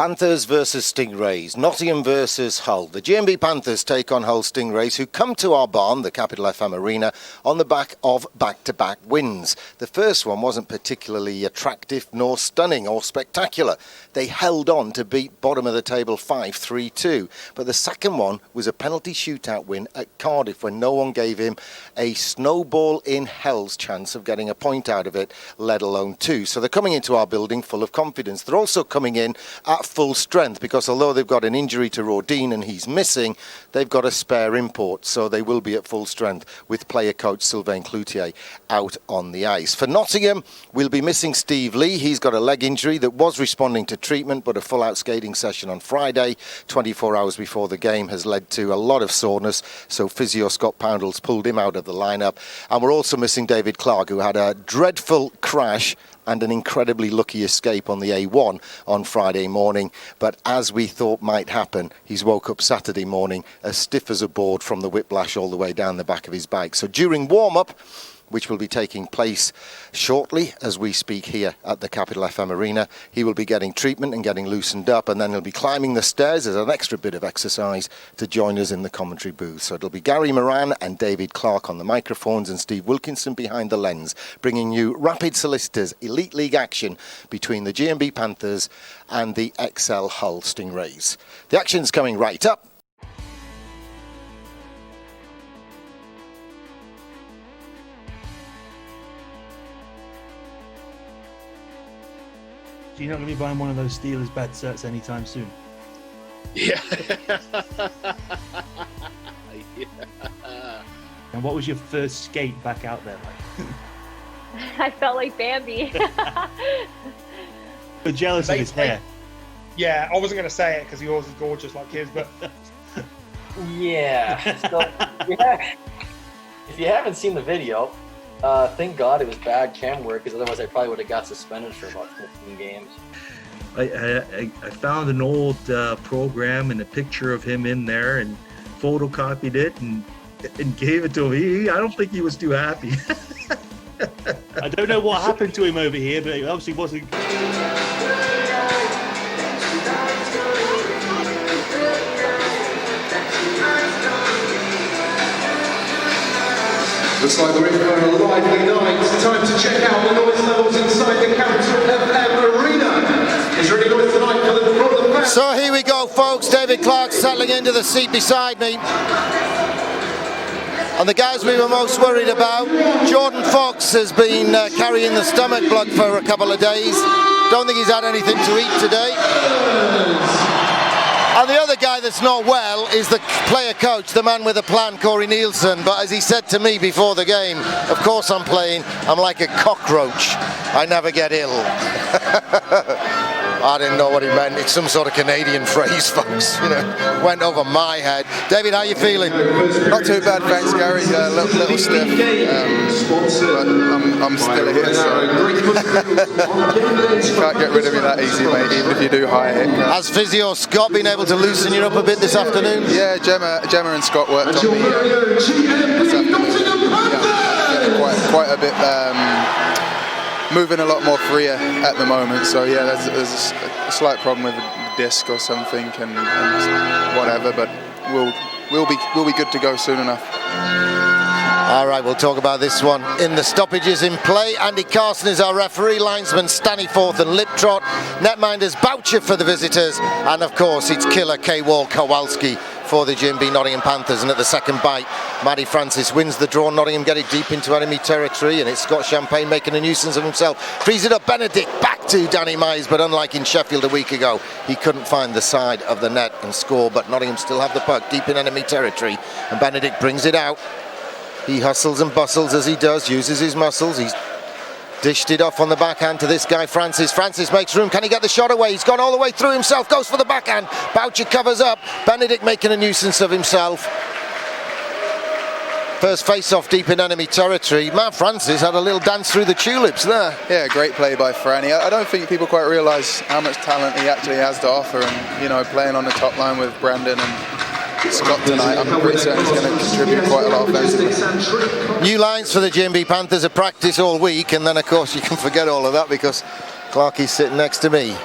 Panthers versus Stingrays, Nottingham versus Hull. The GMB Panthers take on Hull Stingrays, who come to our barn, the Capital FM Arena, on the back of back-to-back wins. The first one wasn't particularly attractive, nor stunning, or spectacular. They held on to beat bottom of the table 5-3-2. But the second one was a penalty shootout win at Cardiff when no one gave him a snowball in hell's chance of getting a point out of it, let alone two. So they're coming into our building full of confidence. They're also coming in at full strength, because although they've got an injury to Rodin and he's missing, they've got a spare import, so they will be at full strength with player coach Sylvain Cloutier out on the ice. For Nottingham, we'll be missing Steve Lee. He's got a leg injury that was responding to treatment, but a full out skating session on Friday, 24 hours before the game, has led to a lot of soreness, so physio Scott Poundle's pulled him out of the lineup. And we're also missing David Clark, who had a dreadful crash and an incredibly lucky escape on the A1 on Friday morning. But as we thought might happen, he's woke up Saturday morning as stiff as a board from the whiplash all the way down the back of his bike. So during warm-up, which will be taking place shortly as we speak here at the Capital FM Arena, he will be getting treatment and getting loosened up, and then he'll be climbing the stairs as an extra bit of exercise to join us in the commentary booth. So it'll be Gary Moran and David Clark on the microphones and Steve Wilkinson behind the lens, bringing you Rapid Solicitors Elite League action between the GMB Panthers and the XL Hull Stingrays. The action's coming right up. You're not going to be buying one of those Steelers bed sets anytime soon. Yeah. And what was your first skate back out there like? I felt like Bambi. We're jealous of his hair. Yeah, I wasn't going to say it because yours is gorgeous like his, but... Yeah. So, if you haven't seen the video, thank God it was bad cam work, because otherwise I probably would have got suspended for about 15 games. I found an old program and a picture of him in there and photocopied it and gave it to him. I don't think he was too happy. I don't know what happened to him over here, but it obviously wasn't. Looks like we're in for a lively night. Time to check out the noise levels inside the Capital FM Arena. Is there any noise tonight from the fans? So here we go, folks. David Clark settling into the seat beside me. And the guys we were most worried about, Jordan Fox has been carrying the stomach bug for a couple of days. Don't think he's had anything to eat today. And the other guy that's not well is the player coach, the man with a plan, Corey Nielsen. But as he said to me before the game, of course I'm playing, I'm like a cockroach. I never get ill. I didn't know what he meant. It's some sort of Canadian phrase, folks. You know, went over my head. David, how you feeling? Not too bad, thanks, Gary. A little stiff, but I'm still here, so you can't get rid of me that easy, mate, even if you do high hit. Has physio Scott been able to loosen you up a bit this afternoon? Yeah, Gemma and Scott worked on me this afternoon. Yeah, quite a bit. Moving a lot more freer at the moment, so yeah, there's a slight problem with a disc or something and whatever, but we'll be good to go soon enough. All right, we'll talk about this one in the stoppages in play. Andy Carson is our referee, linesman Staniforth and Liptrot, netminders Boucher for the visitors, and of course it's killer K-Wall Kowalski for the GMB Nottingham Panthers. And at the second bite, Matty Francis wins the draw. Nottingham get it deep into enemy territory, and it's Scott Champagne making a nuisance of himself. Frees it up, Benedict back to Danny Myers, but unlike in Sheffield a week ago, he couldn't find the side of the net and score, but Nottingham still have the puck deep in enemy territory, and Benedict brings it out. He hustles and bustles as he does, uses his muscles. He's dished it off on the backhand to this guy, Francis. Francis makes room. Can he get the shot away? He's gone all the way through himself. Goes for the backhand. Boucher covers up. Benedict making a nuisance of himself. First face-off deep in enemy territory. Matt Francis had a little dance through the tulips there. Yeah, great play by Franny. I don't think people quite realise how much talent he actually has to offer, and, you know, playing on the top line with Brandon and Scott tonight, I'm pretty certain he's going to contribute quite a lot offensively. New lines for the GMB Panthers at practice all week, and then of course you can forget all of that because Clarkie's sitting next to me.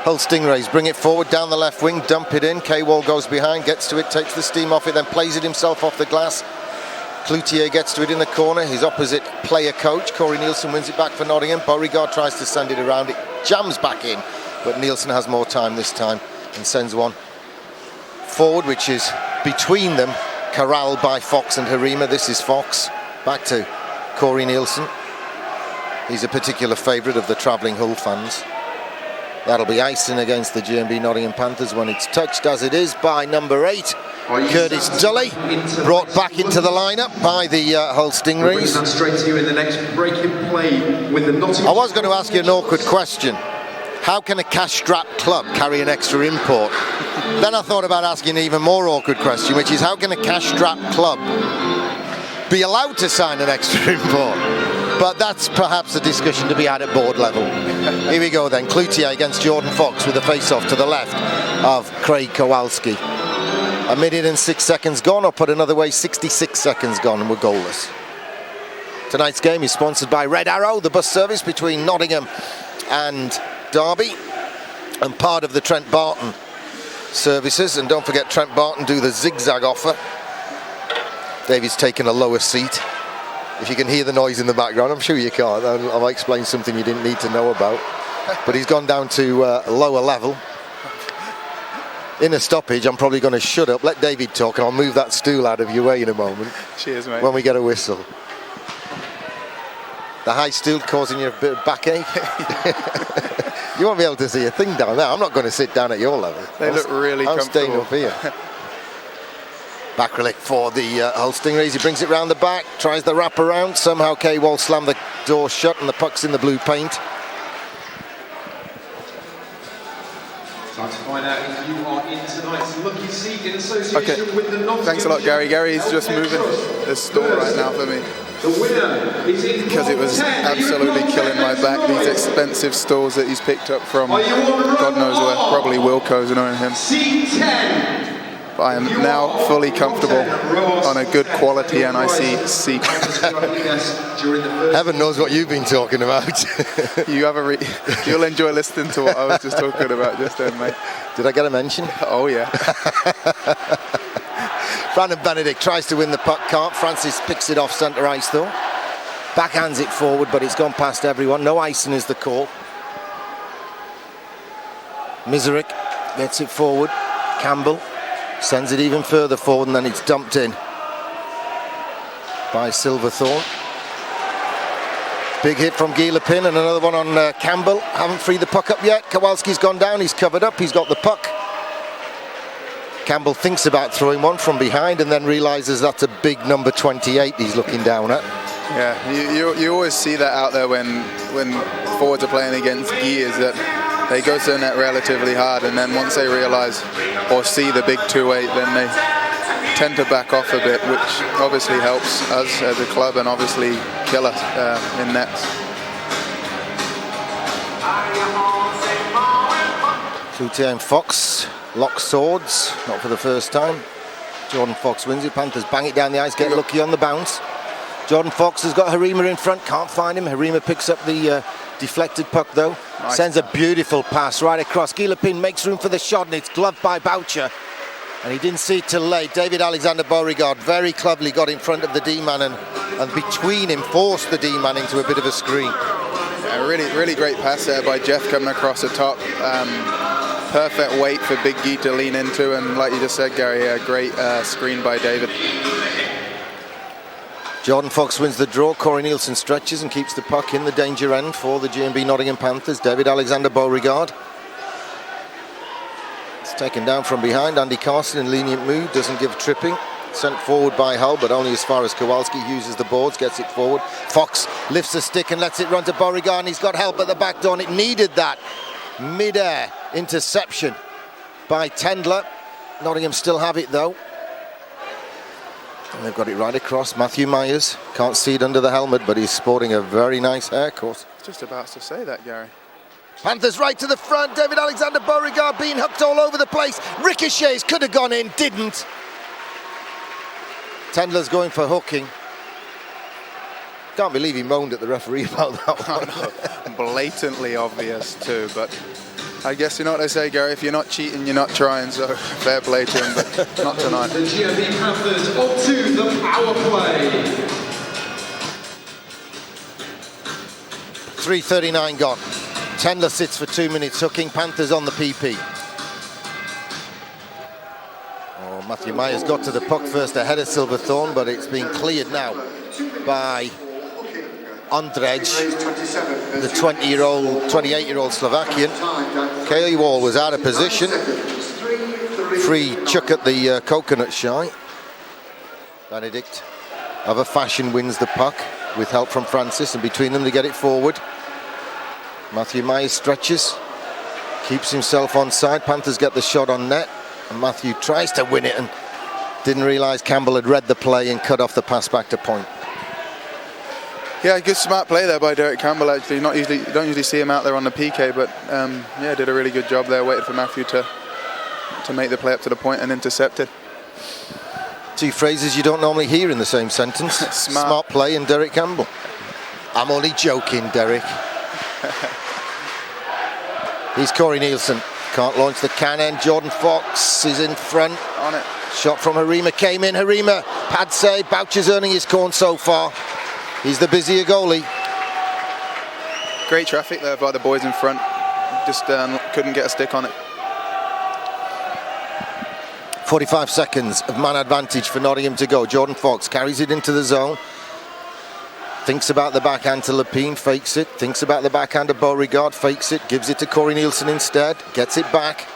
Hull Stingrays bring it forward down the left wing, dump it in. K-Wall goes behind, gets to it, takes the steam off it, then plays it himself off the glass. Cloutier gets to it in the corner. His opposite player coach, Corey Nielsen, wins it back for Nottingham. Beauregard tries to send it around. It jams back in, but Nielsen has more time this time and sends one forward, which is between them, corralled by Fox and Harima. This is Fox. Back to Corey Nielsen. He's a particular favourite of the travelling Hull fans. That'll be icing against the GMB Nottingham Panthers when it's touched, as it is, by number 8, Curtis Tully, brought back into the lineup by the Hull Stingrays. Straight to you in the next breaking play with the Nottingham. I was going to ask you an awkward question. How can a cash-strapped club carry an extra import? Then I thought about asking an even more awkward question, which is how can a cash-strapped club be allowed to sign an extra import? But that's perhaps a discussion to be had at board level. Here we go then. Cloutier against Jordan Fox with a face-off to the left of Craig Kowalski. 1 minute and 6 seconds gone, or put another way, 66 seconds gone, and we're goalless. Tonight's game is sponsored by Red Arrow, the bus service between Nottingham and Derby, and part of the Trent Barton services. And don't forget, Trent Barton do the zigzag offer. David's taken a lower seat. If you can hear the noise in the background, I'm sure you can't. I might explain something you didn't need to know about. But he's gone down to a lower level. In a stoppage, I'm probably going to shut up, let David talk, and I'll move that stool out of your way in a moment. Cheers, mate. When we get a whistle. The high stool causing you a bit of backache? You won't be able to see a thing down there. I'm not going to sit down at your level. They look really I'm comfortable. staying up here. Backrelick for the Hull Stingrays. He brings it round the back, tries the wrap around. Somehow K-Wall slammed the door shut and the puck's in the blue paint. Time to find out if you are in tonight's lucky seat in association with the Nottingham. Thanks a lot, Gary. Gary's just moving the store right now for me. The winner is in Because it was absolutely killing my back. These expensive stores that he's picked up from God knows where, probably Wilco's and owning him. C10. But I am now fully comfortable on a good quality NIC seat. Heaven knows what you've been talking about. You'll enjoy listening to what I was just talking about just then, mate. Did I get a mention? Oh, yeah. Brandon Benedict tries to win the puck, can't. Francis picks it off centre ice though. Backhands it forward, but it's gone past everyone. No icing is the call. Miserik gets it forward. Campbell sends it even further forward, and then it's dumped in by Silverthorne. Big hit from Gilapin and another one on Campbell. Haven't freed the puck up yet. Kowalski's gone down, he's covered up, he's got the puck. Campbell thinks about throwing one from behind and then realises that's a big number 28 he's looking down at. Yeah, you always see that out there when forwards are playing against gears, that they go to the net relatively hard, and then once they realise or see the big 2-8, then they tend to back off a bit, which obviously helps us as a club and obviously kill us in nets. Cloutier and Fox lock swords, not for the first time. Jordan Fox wins it. Panthers bang it down the ice, get lucky on the bounce. Jordan Fox has got Harima in front, can't find him. Harima picks up the deflected puck though. Nice. Sends a beautiful pass right across. Gilapin makes room for the shot, and it's gloved by Boucher. And he didn't see it till late. David Alexander Beauregard very cleverly got in front of the D-man and between him forced the D-man into a bit of a screen. Yeah, really great pass there by Jeff coming across the top. Perfect weight for Big Gee to lean into, and like you just said, Gary, a great screen by David. Jordan Fox wins the draw. Corey Nielsen stretches and keeps the puck in the danger end for the GMB Nottingham Panthers. David Alexander Beauregard. It's taken down from behind. Andy Carson in lenient mood, doesn't give tripping. Sent forward by Hull, but only as far as Kowalski uses the boards, gets it forward. Fox lifts a stick and lets it run to Beauregard, and he's got help at the back door, and it needed that. Mid-air interception by Tendler. Nottingham still have it though. And they've got it right across. Matthew Myers can't see it under the helmet, but he's sporting a very nice haircut. Just about to say that, Gary. Panthers right to the front. David Alexander Beauregard being hooked all over the place. Ricochets could have gone in, didn't. Tendler's going for hooking. Can't believe he moaned at the referee about that one. Oh, no. Blatantly obvious too, but I guess you know what they say, Gary. If you're not cheating, you're not trying. So fair play to him, but not tonight. The GMB Panthers onto the power play. 3:39 gone. Tendler sits for 2 minutes, hooking. Panthers on the PP. Oh, Matthew Myers got to the puck first ahead of Silverthorne, but it's been cleared now by Ondrej, the 28-year-old Slovakian. Kaylee Wall was out of position. Free chuck at the coconut shy. Benedict, of a fashion, wins the puck with help from Francis, and between them they get it forward. Matthew Myers stretches, keeps himself onside. Panthers get the shot on net, and Matthew tries to win it and didn't realise Campbell had read the play and cut off the pass back to point. Yeah, good smart play there by Derek Campbell. Actually, you don't usually see him out there on the PK, but yeah, did a really good job there. Waited for Matthew to make the play up to the point and intercepted. Two phrases you don't normally hear in the same sentence. Smart play and Derek Campbell. I'm only joking, Derek. Here's Corey Nielsen. Can't launch the cannon. Jordan Fox is in front. On it. Shot from Harima came in. Harima, pad save. Boucher's earning his corn so far. He's the busier goalie. Great traffic there by the boys in front. Just couldn't get a stick on it. 45 seconds of man advantage for Nottingham to go. Jordan Fox carries it into the zone. Thinks about the backhand to Lepine, fakes it. Thinks about the backhand to Beauregard, fakes it. Gives it to Corey Nielsen instead. Gets it back.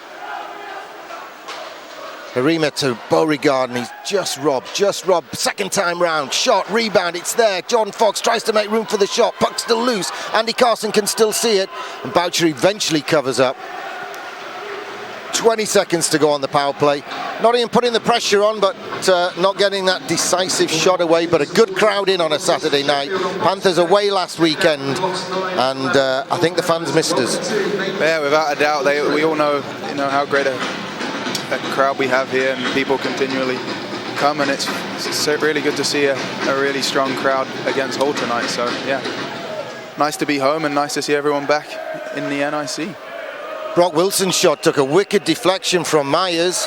Harima to Beauregard, and he's just robbed. Second time round. Shot, rebound, it's there. Jordan Fox tries to make room for the shot. Puck's still loose. Andy Carson can still see it. And Boucher eventually covers up. 20 seconds to go on the power play. Nottingham putting the pressure on, but not getting that decisive shot away. But a good crowd in on a Saturday night. Panthers away last weekend, and I think the fans missed us. Yeah, without a doubt. We all know, how great a crowd we have here, and people continually come, and it's really good to see a really strong crowd against Hull tonight. So yeah, nice to be home and nice to see everyone back in the NIC. Brock Wilson's shot took a wicked deflection from Myers.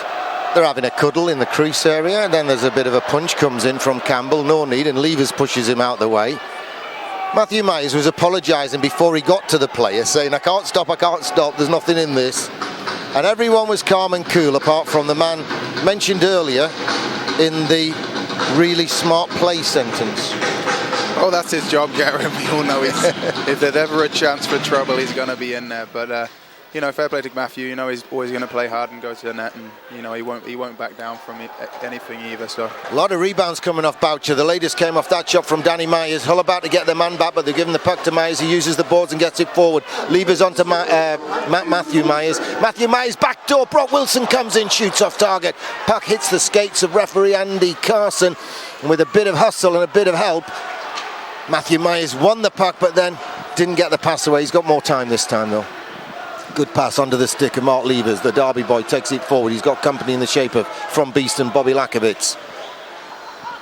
They're having a cuddle in the crease area, and then there's a bit of a punch comes in from Campbell, no need, and Levers pushes him out the way. Matthew Myers was apologising before he got to the player, saying, I can't stop, there's nothing in this. And everyone was calm and cool, apart from the man mentioned earlier in the really smart play sentence. Oh, that's his job, Gary. We all know if there's ever a chance for trouble, he's going to be in there. But fair play to Matthew. He's always going to play hard and go to the net, and he won't back down from anything either. So a lot of rebounds coming off Boucher. The latest came off that shot from Danny Myers. Hull about to get their man back, but they're giving the puck to Myers. He uses the boards and gets it forward. Levers onto Matthew Myers. Matthew Myers backdoor. Brock Wilson comes in, shoots off target. Puck hits the skates of referee Andy Carson, and with a bit of hustle and a bit of help, Matthew Myers won the puck, but then didn't get the pass away. He's got more time this time though. Good pass under the stick of Mark Levers. The Derby boy takes it forward. He's got company in the shape of From Beast and Bobby Lakovitz.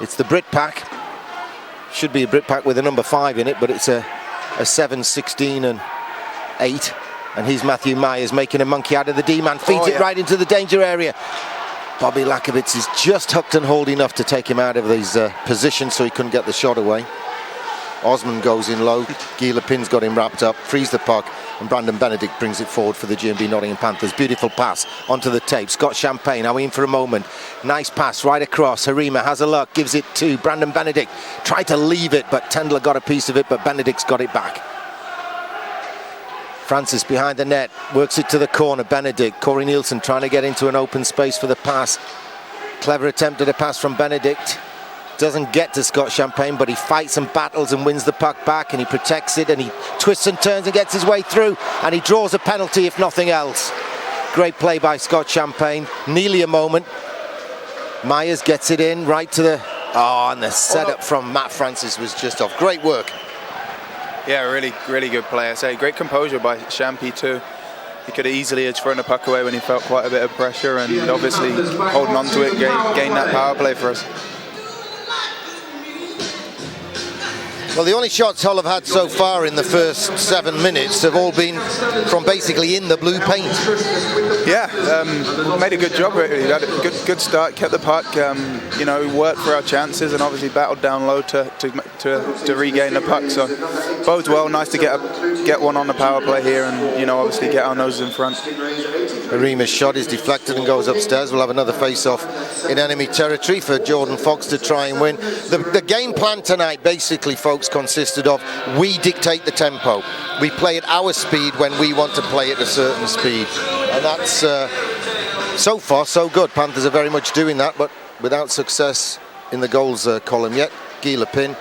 It's the Brit pack. Should be a Brit pack with a number 5 in it, but it's a 7, 16 and 8. And here's Matthew Myers making a monkey out of the D-man. Feeds it right into the danger area. Bobby Lakovitz is just hooked and hauled enough to take him out of his position so he couldn't get the shot away. Osman goes in low. Guy Lepin's got him wrapped up. Frees the puck. And Brandon Benedict brings it forward for the GMB Nottingham Panthers. Beautiful pass onto the tape. Scott Champagne, are we in for a moment? Nice pass right across. Harima has a look, gives it to Brandon Benedict. Tried to leave it, but Tendler got a piece of it, but Benedict's got it back. Francis behind the net, works it to the corner. Benedict, Corey Nielsen trying to get into an open space for the pass. Clever attempt at a pass from Benedict. Doesn't get to Scott Champagne, but he fights and battles and wins the puck back, and he protects it, and he twists and turns and gets his way through, and he draws a penalty if nothing else. Great play by Scott Champagne. Nearly a moment. Myers gets it in right to the... and the setup from Matt Francis was just off. Great work. Yeah, really, really good play. I say great composure by Champy too. He could have easily thrown the puck away when he felt quite a bit of pressure, and obviously holding on to it, gained that power play for us. Well, the only shots Hull have had so far in the first 7 minutes have all been from basically in the blue paint. Yeah, made a good job. We had a good start, kept the puck, you know, worked for our chances, and obviously battled down low to regain the puck. So bodes well. Nice to get one on the power play here, and you know, obviously get our noses in front. Harima's shot is deflected and goes upstairs. We'll have another face-off in enemy territory for Jordan Fox to try and win. The game plan tonight, basically, folks, consisted of we dictate the tempo. We play at our speed when we want to play at a certain speed. And that's, so far, so good. Panthers are very much doing that, but without success in the goals column yet. Gila pin.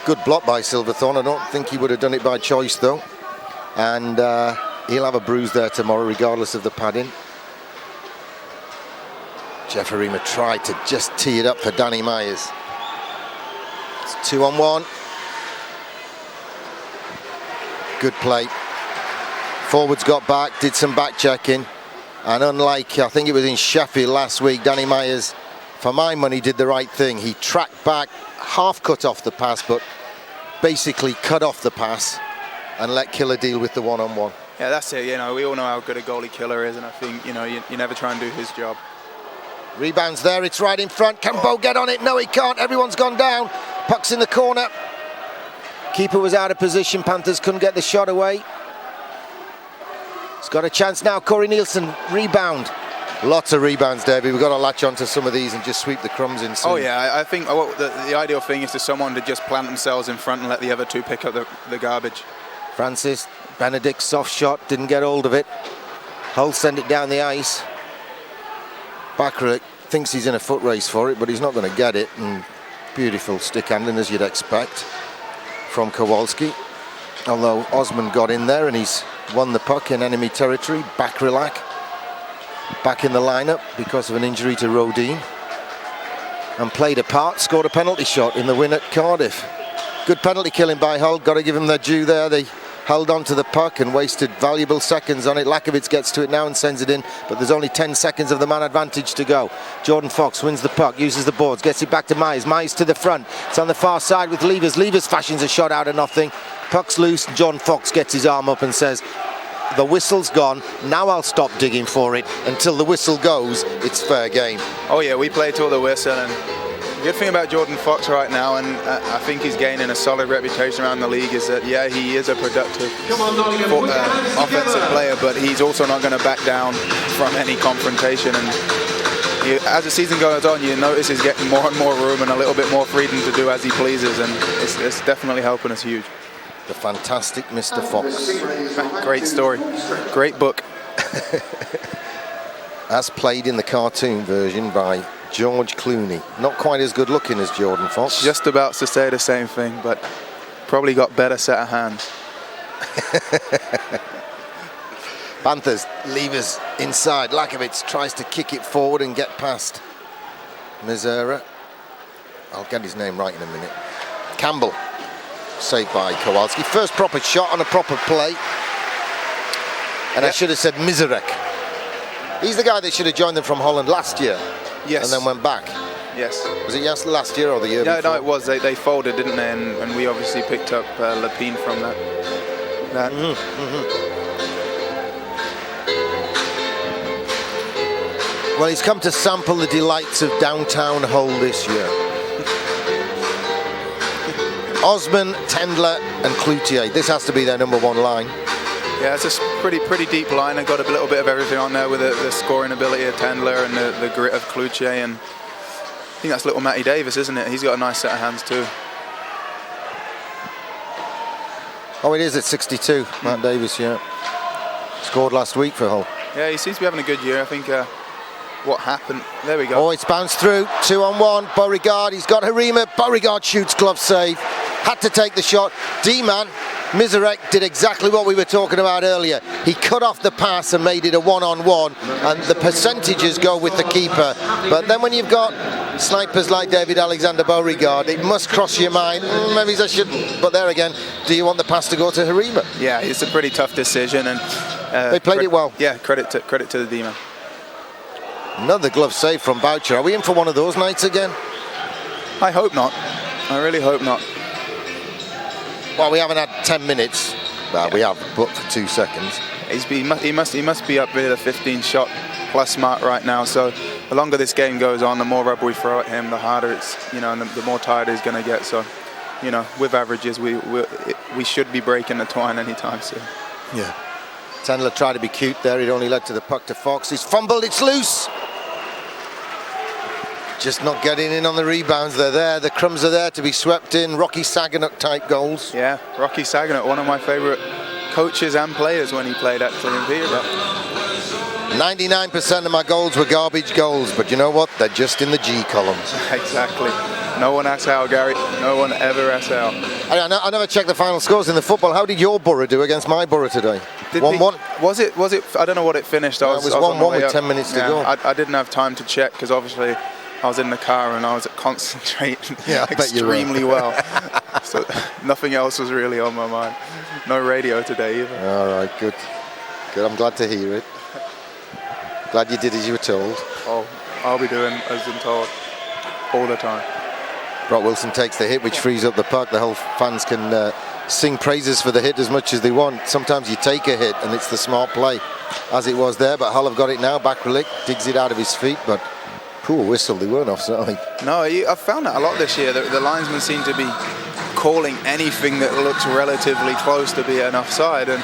Good block by Silverthorne. I don't think he would have done it by choice, though. And he'll have a bruise there tomorrow, regardless of the padding. Jeff Harima tried to just tee it up for Danny Myers. It's 2-on-1. Good play. Forwards got back, did some back checking, and unlike, I think it was in Sheffield last week, Danny Myers, for my money, did the right thing. He tracked back, half cut off the pass, but basically cut off the pass and let Killer deal with the one-on-one. Yeah, that's it. You know, we all know how good a goalie Killer is, and I think, you know, you never try and do his job. Rebounds there, it's right in front. Can Bo get on it? No, he can't. Everyone's gone down. Puck's in the corner. Keeper was out of position. Panthers couldn't get the shot away. He's got a chance now. Corey Nielsen, rebound. Lots of rebounds, Davey. We've got to latch onto some of these and just sweep the crumbs in soon. Oh, yeah. I think the ideal thing is for someone to just plant themselves in front and let the other two pick up the garbage. Francis, Benedict, soft shot, didn't get hold of it. Hull sent it down the ice. Backrack thinks he's in a foot race for it, but he's not going to get it. And beautiful stick handling, as you'd expect, from Kowalski. Although Osmond got in there and he's won the puck in enemy territory. Backrack back in the lineup because of an injury to Rodin. And played a part, scored a penalty shot in the win at Cardiff. Good penalty killing by Hull, got to give them their due there. They held on to the puck and wasted valuable seconds on it. Lakovitz gets to it now and sends it in, but there's only 10 seconds of the man advantage to go. Jordan Fox wins the puck, uses the boards, gets it back to Myers. Myers to the front. It's on the far side with Levers. Levers fashions a shot out of nothing. Puck's loose. Jordan Fox gets his arm up and says, the whistle's gone, now I'll stop digging for it. Until the whistle goes, it's fair game. Oh yeah, we play till the whistle, and the good thing about Jordan Fox right now, and I think he's gaining a solid reputation around the league, is that, yeah, he is a productive offensive player, but he's also not going to back down from any confrontation. And as the season goes on, you notice he's getting more and more room and a little bit more freedom to do as he pleases, and it's definitely helping us huge. The fantastic Mr. Fox. Great story. Great book. As played in the cartoon version by George Clooney. Not quite as good looking as Jordan Fox. Just about to say the same thing, but probably got better set of hands. Panthers, levers inside. Lakovitz tries to kick it forward and get past Mizera. I'll get his name right in a minute. Campbell. Saved by Kowalski. First proper shot on a proper play. And I should have said Mizerek. He's the guy that should have joined them from Holland last year. Yes. And then went back. Yes. Was it last year or the year before? No, it was. They folded, didn't they? And we obviously picked up Lapine from that. Well, he's come to sample the delights of downtown Hull this year. Osman, Tendler and Cloutier. This has to be their number one line. Yeah, it's a pretty deep line. I got a little bit of everything on there with the scoring ability of Tendler and the grit of Cloutier. And I think that's little Matty Davis, isn't it? He's got a nice set of hands too. Oh, it is at 62. Matt Davis, yeah. Scored last week for Hull. Yeah, he seems to be having a good year. I think what happened... There we go. Oh, it's bounced through. 2-on-1. Beauregard, he's got Harima. Beauregard shoots, glove save. Had to take the shot. D-man, Mizerek, did exactly what we were talking about earlier. He cut off the pass and made it a one-on-one, and the percentages go with the keeper. But then when you've got snipers like David Alexander Beauregard, it must cross your mind, maybe I shouldn't. But there again, do you want the pass to go to Harima? Yeah, it's a pretty tough decision, and they played it well. Yeah, credit to the D-man. Another glove save from Boucher. Are we in for one of those nights again? I hope not. I really hope not. Well, we haven't had 10 minutes. Well, we have, but for 2 seconds. He must be up with a 15-shot plus mark right now. So the longer this game goes on, the more rubber we throw at him, the harder it's, and the more tired he's going to get. So, with averages, we should be breaking the twine anytime soon. Yeah. Tendler tried to be cute there. It only led to the puck to Fox. He's fumbled. It's loose. Just not getting in on the rebounds. They're there. The crumbs are there to be swept in. Rocky Saganuk type goals. Yeah, Rocky Saganuk, one of my favourite coaches and players when he played at TMV. 99% of my goals were garbage goals, but you know what? They're just in the G column. Exactly. No one asks how, Gary. No one ever asks how. I never checked the final scores in the football. How did your Borough do against my Borough today? 1-1? Was it? I don't know what it finished. It was 1-1 with 10 minutes to go. I didn't have time to check because obviously I was in the car and I was concentrating extremely well. So nothing else was really on my mind. No radio today either. All right, good. Good, I'm glad to hear it. Glad you did as you were told. Oh, I'll be doing as I'm told all the time. Brock Wilson takes the hit, which frees up the puck. The whole fans can sing praises for the hit as much as they want. Sometimes you take a hit and it's the smart play, as it was there. But Hull have got it now. Bakralik digs it out of his feet, but poor whistle. They weren't offside. No, I've found that a lot this year. The linesmen seem to be calling anything that looks relatively close to being offside. And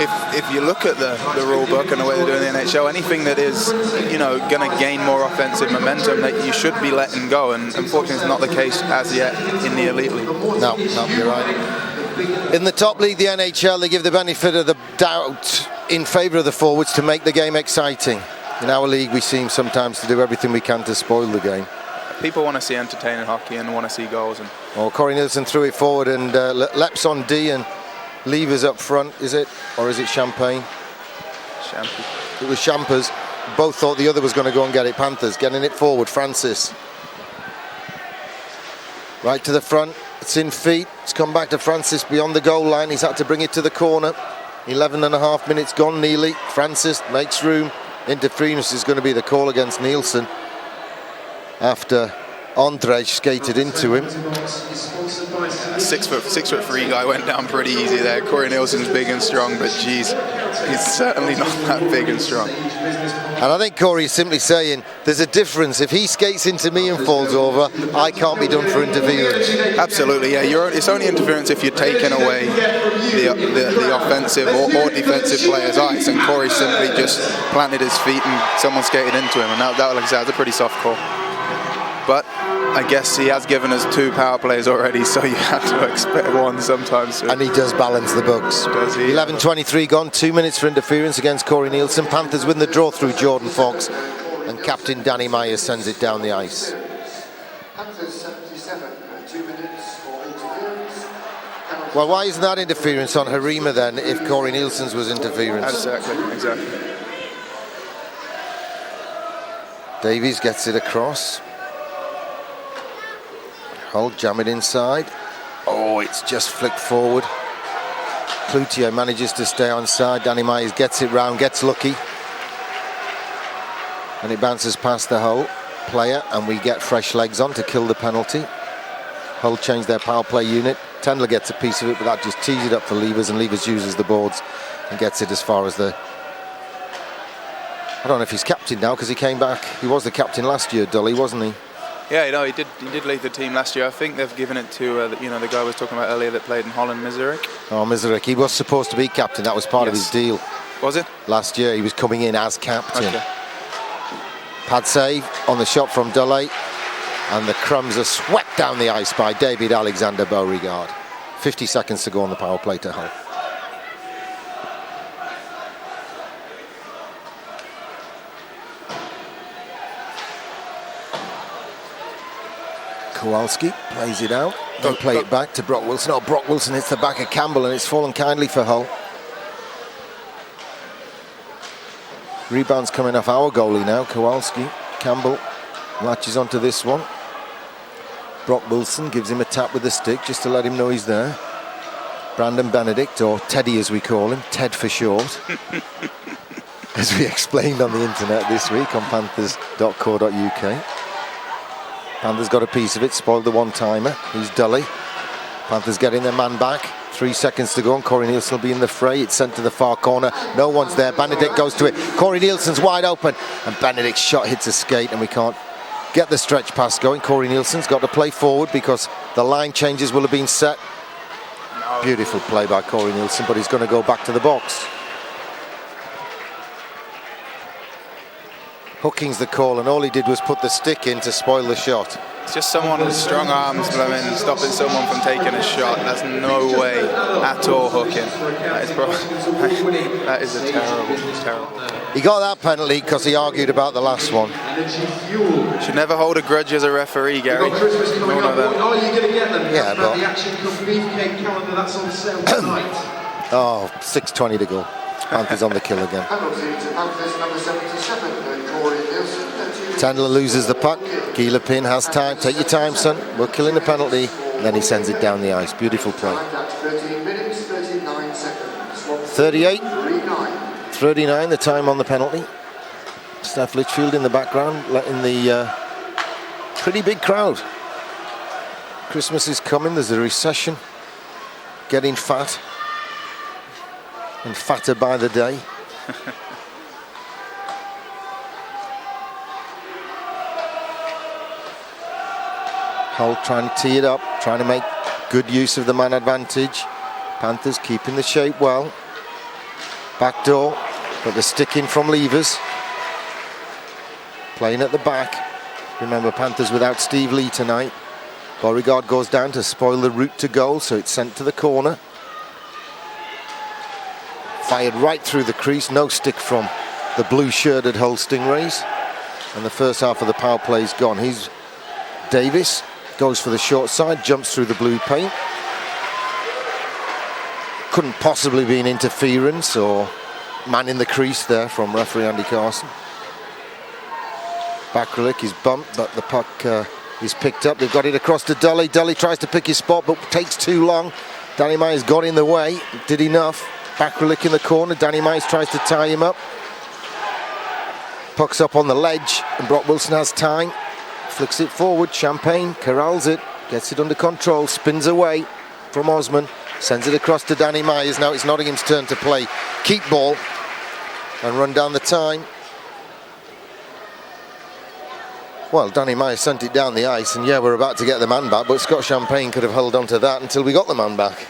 if you look at the rule book and the way they're doing the NHL, anything that is, going to gain more offensive momentum, that you should be letting go. And unfortunately, it's not the case as yet in the Elite League. No, you're right. In the top league, the NHL, they give the benefit of the doubt in favour of the forwards to make the game exciting. In our league, we seem sometimes to do everything we can to spoil the game. People want to see entertaining hockey and want to see goals. Well, Corey Nielsen threw it forward and Leps on D and Levers up front, is it? Or is it Champagne? Champagne. It was Champers. Both thought the other was going to go and get it. Panthers getting it forward. Francis. Right to the front. It's in feet. It's come back to Francis beyond the goal line. He's had to bring it to the corner. 11.5 minutes gone nearly. Francis makes room. Interference is going to be the call against Nielsen after Andrej skated into him. 6'3" guy went down pretty easy there. Corey Nielsen's big and strong, but geez, he's certainly not that big and strong. And I think Corey's simply saying there's a difference. If he skates into me and falls over, I can't be done for interference. Absolutely, yeah. It's only interference if you're taking away the offensive or defensive player's ice, and Corey simply just planted his feet and someone skated into him, and that like I said, was a pretty soft call. But I guess he has given us 2 power plays already, so you have to expect one sometimes. And he does balance the books. Does he? 11:23 gone, 2 minutes for interference against Corey Nielsen. Panthers win the draw through Jordan Fox, and captain Danny Myers sends it down the ice. Panthers 77, 2 minutes for interference. Well, why isn't that interference on Harima then if Corey Nielsen's was interference? Exactly. Davies gets it across. Hull jam it inside. Oh, it's just flicked forward. Cloutier manages to stay on side. Danny Myers gets it round, gets lucky. And it bounces past the Hull player, and we get fresh legs on to kill the penalty. Hull changed their power play unit. Tendler gets a piece of it, but that just tees it up for Levers, and Levers uses the boards and gets it as far as the... I don't know if he's captain now, because he came back. He was the captain last year, Dully, wasn't he? Yeah, he did lead the team last year. I think they've given it to the guy I was talking about earlier that played in Holland, Mizarek. Oh, Mizarek. He was supposed to be captain. That was part of his deal. Was it? Last year he was coming in as captain. Okay. Pad save on the shot from Dully, and the crumbs are swept down the ice by David Alexander Beauregard. 50 seconds to go on the power play to Hull. Kowalski plays it out. They play it back to Brock Wilson. Oh, Brock Wilson hits the back of Campbell, and it's fallen kindly for Hull. Rebound's coming off our goalie now, Kowalski. Campbell latches onto this one. Brock Wilson gives him a tap with the stick just to let him know he's there. Brandon Benedict, or Teddy as we call him, Ted for short. As we explained on the internet this week on panthers.co.uk. Panthers got a piece of it, spoiled the one-timer. He's Dully. Panthers getting their man back. 3 seconds to go, and Corey Nielsen will be in the fray. It's sent to the far corner. No one's there. Benedict goes to it. Corey Nielsen's wide open, and Benedict's shot hits a skate, and we can't get the stretch pass going. Corey Nielsen's got to play forward because the line changes will have been set. Beautiful play by Corey Nielsen, but he's going to go back to the box. Hooking's the call, and all he did was put the stick in to spoil the shot. It's just someone with strong arms, stopping someone from taking a shot. That's no way at all hooking. That is a terrible. He got that penalty because he argued about the last one. Should never hold a grudge as a referee, Gary. Are you going to get them? Yeah, but the Action Cup beefcake calendar that's on sale tonight. oh, 6:20 to go. Panthers on the kill again. Tendler loses the puck. Gilipin has time. Take your time, son. We're killing the penalty. And then he sends it down the ice. Beautiful play. 38. 39 the time on the penalty. Steph Litchfield in the background, letting the pretty big crowd. Christmas is coming. There's a recession. Getting fat. And fatter by the day. Hull trying to tee it up, trying to make good use of the man advantage. Panthers keeping the shape well. Back door, but the stick in from Levers. Playing at the back. Remember, Panthers without Steve Lee tonight. Beauregard goes down to spoil the route to goal, so it's sent to the corner. Fired right through the crease, no stick from the blue-shirted Hull Stingrays. And the first half of the power play's gone. He's Davis, goes for the short side, jumps through the blue paint. Couldn't possibly be an interference or man in the crease there from referee Andy Carson. Bakralik is bumped, but the puck is picked up. They've got it across to Dully. Dully tries to pick his spot, but takes too long. Danny Myers got in the way, did enough. Bakralik in the corner. Danny Myers tries to tie him up. Puck's up on the ledge, and Brock Wilson has time. Flicks it forward. Champagne corrals it, gets it under control, spins away from Osman, sends it across to Danny Myers. Now it's Nottingham's turn to play keep ball and run down the time. Well, Danny Myers sent it down the ice, and yeah, we're about to get the man back, but Scott Champagne could have held on to that until we got the man back.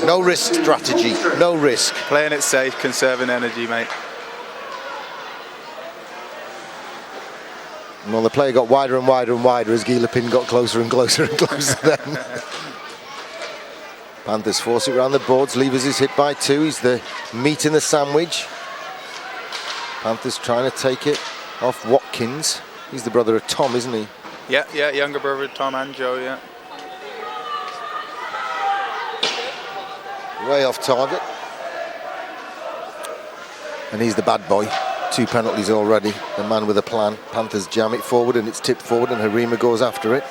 No risk strategy, no risk. Playing it safe, conserving energy, mate. Well, the play got wider and wider and wider as Gilipin got closer and closer and closer then. Panthers force it around the boards. Levers is hit by two. He's the meat in the sandwich. Panthers trying to take it off Watkins. He's the brother of Tom, isn't he? Yeah, younger brother of Tom and Joe, yeah. Way off target. And he's the bad boy. 2 penalties already. The man with a plan. Panthers jam it forward, and it's tipped forward, and Harima goes after it.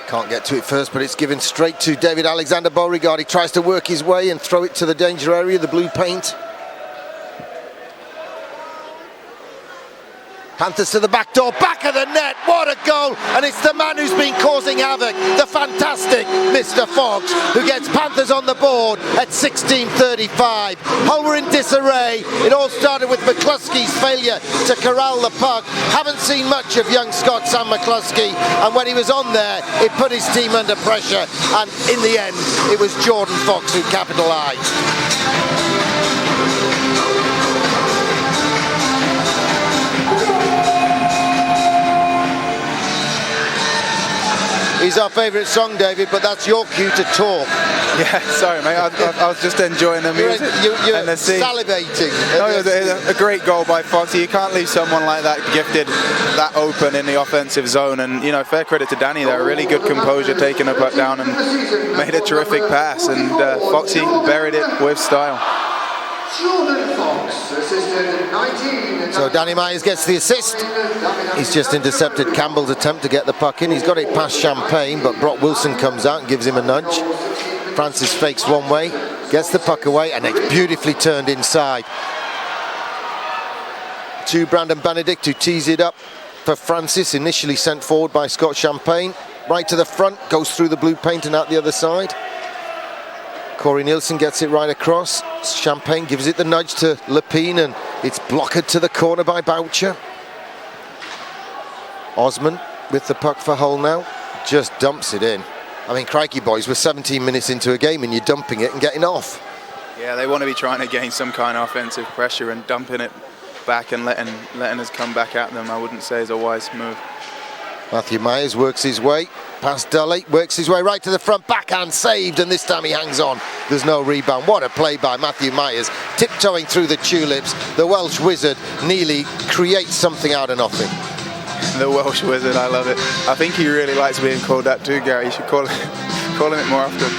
Can't get to it first, but it's given straight to David Alexander Beauregard. He tries to work his way and throw it to the danger area, the blue paint. Panthers to the back door, back of the net, what a goal! And it's the man who's been causing havoc, the fantastic Mr. Fox, who gets Panthers on the board at 16:35. Hull were in disarray. It all started with McCluskey's failure to corral the puck. Haven't seen much of young Scott Sam McCluskey, and when he was on there, it put his team under pressure, and in the end, it was Jordan Fox who capitalised. Is our favourite song, David, but that's your cue to talk. Yeah, sorry, mate. I was just enjoying the music. You're and the scene. Salivating. No, it was a great goal by Foxy. You can't leave someone like that gifted, that open in the offensive zone. And, you know, fair credit to Danny there. Really good composure, taking a puck down and made a terrific pass. And Foxy buried it with style. So Danny Myers gets the assist. He's just intercepted Campbell's attempt to get the puck in. He's got it past Champagne, but Brock Wilson comes out and gives him a nudge. Francis fakes one way, gets the puck away, and it's beautifully turned inside. To Brandon Benedict, who tees it up for Francis, initially sent forward by Scott Champagne. Right to the front, goes through the blue paint and out the other side. Corey Nielsen gets it right across. Champagne gives it the nudge to Lepine, and it's blocked to the corner by Boucher. Osman with the puck for Hull now, just dumps it in. I mean, crikey boys, we're 17 minutes into a game and you're dumping it and getting off. Yeah, they want to be trying to gain some kind of offensive pressure, and dumping it back and letting us come back at them, I wouldn't say is a wise move. Matthew Myers works his way past Dully, works his way right to the front, backhand saved, and this time he hangs on. There's no rebound. What a play by Matthew Myers, tiptoeing through the tulips. The Welsh wizard Neely creates something out of nothing. The Welsh wizard, I love it. I think he really likes being called that too, Gary. You should call him it more often.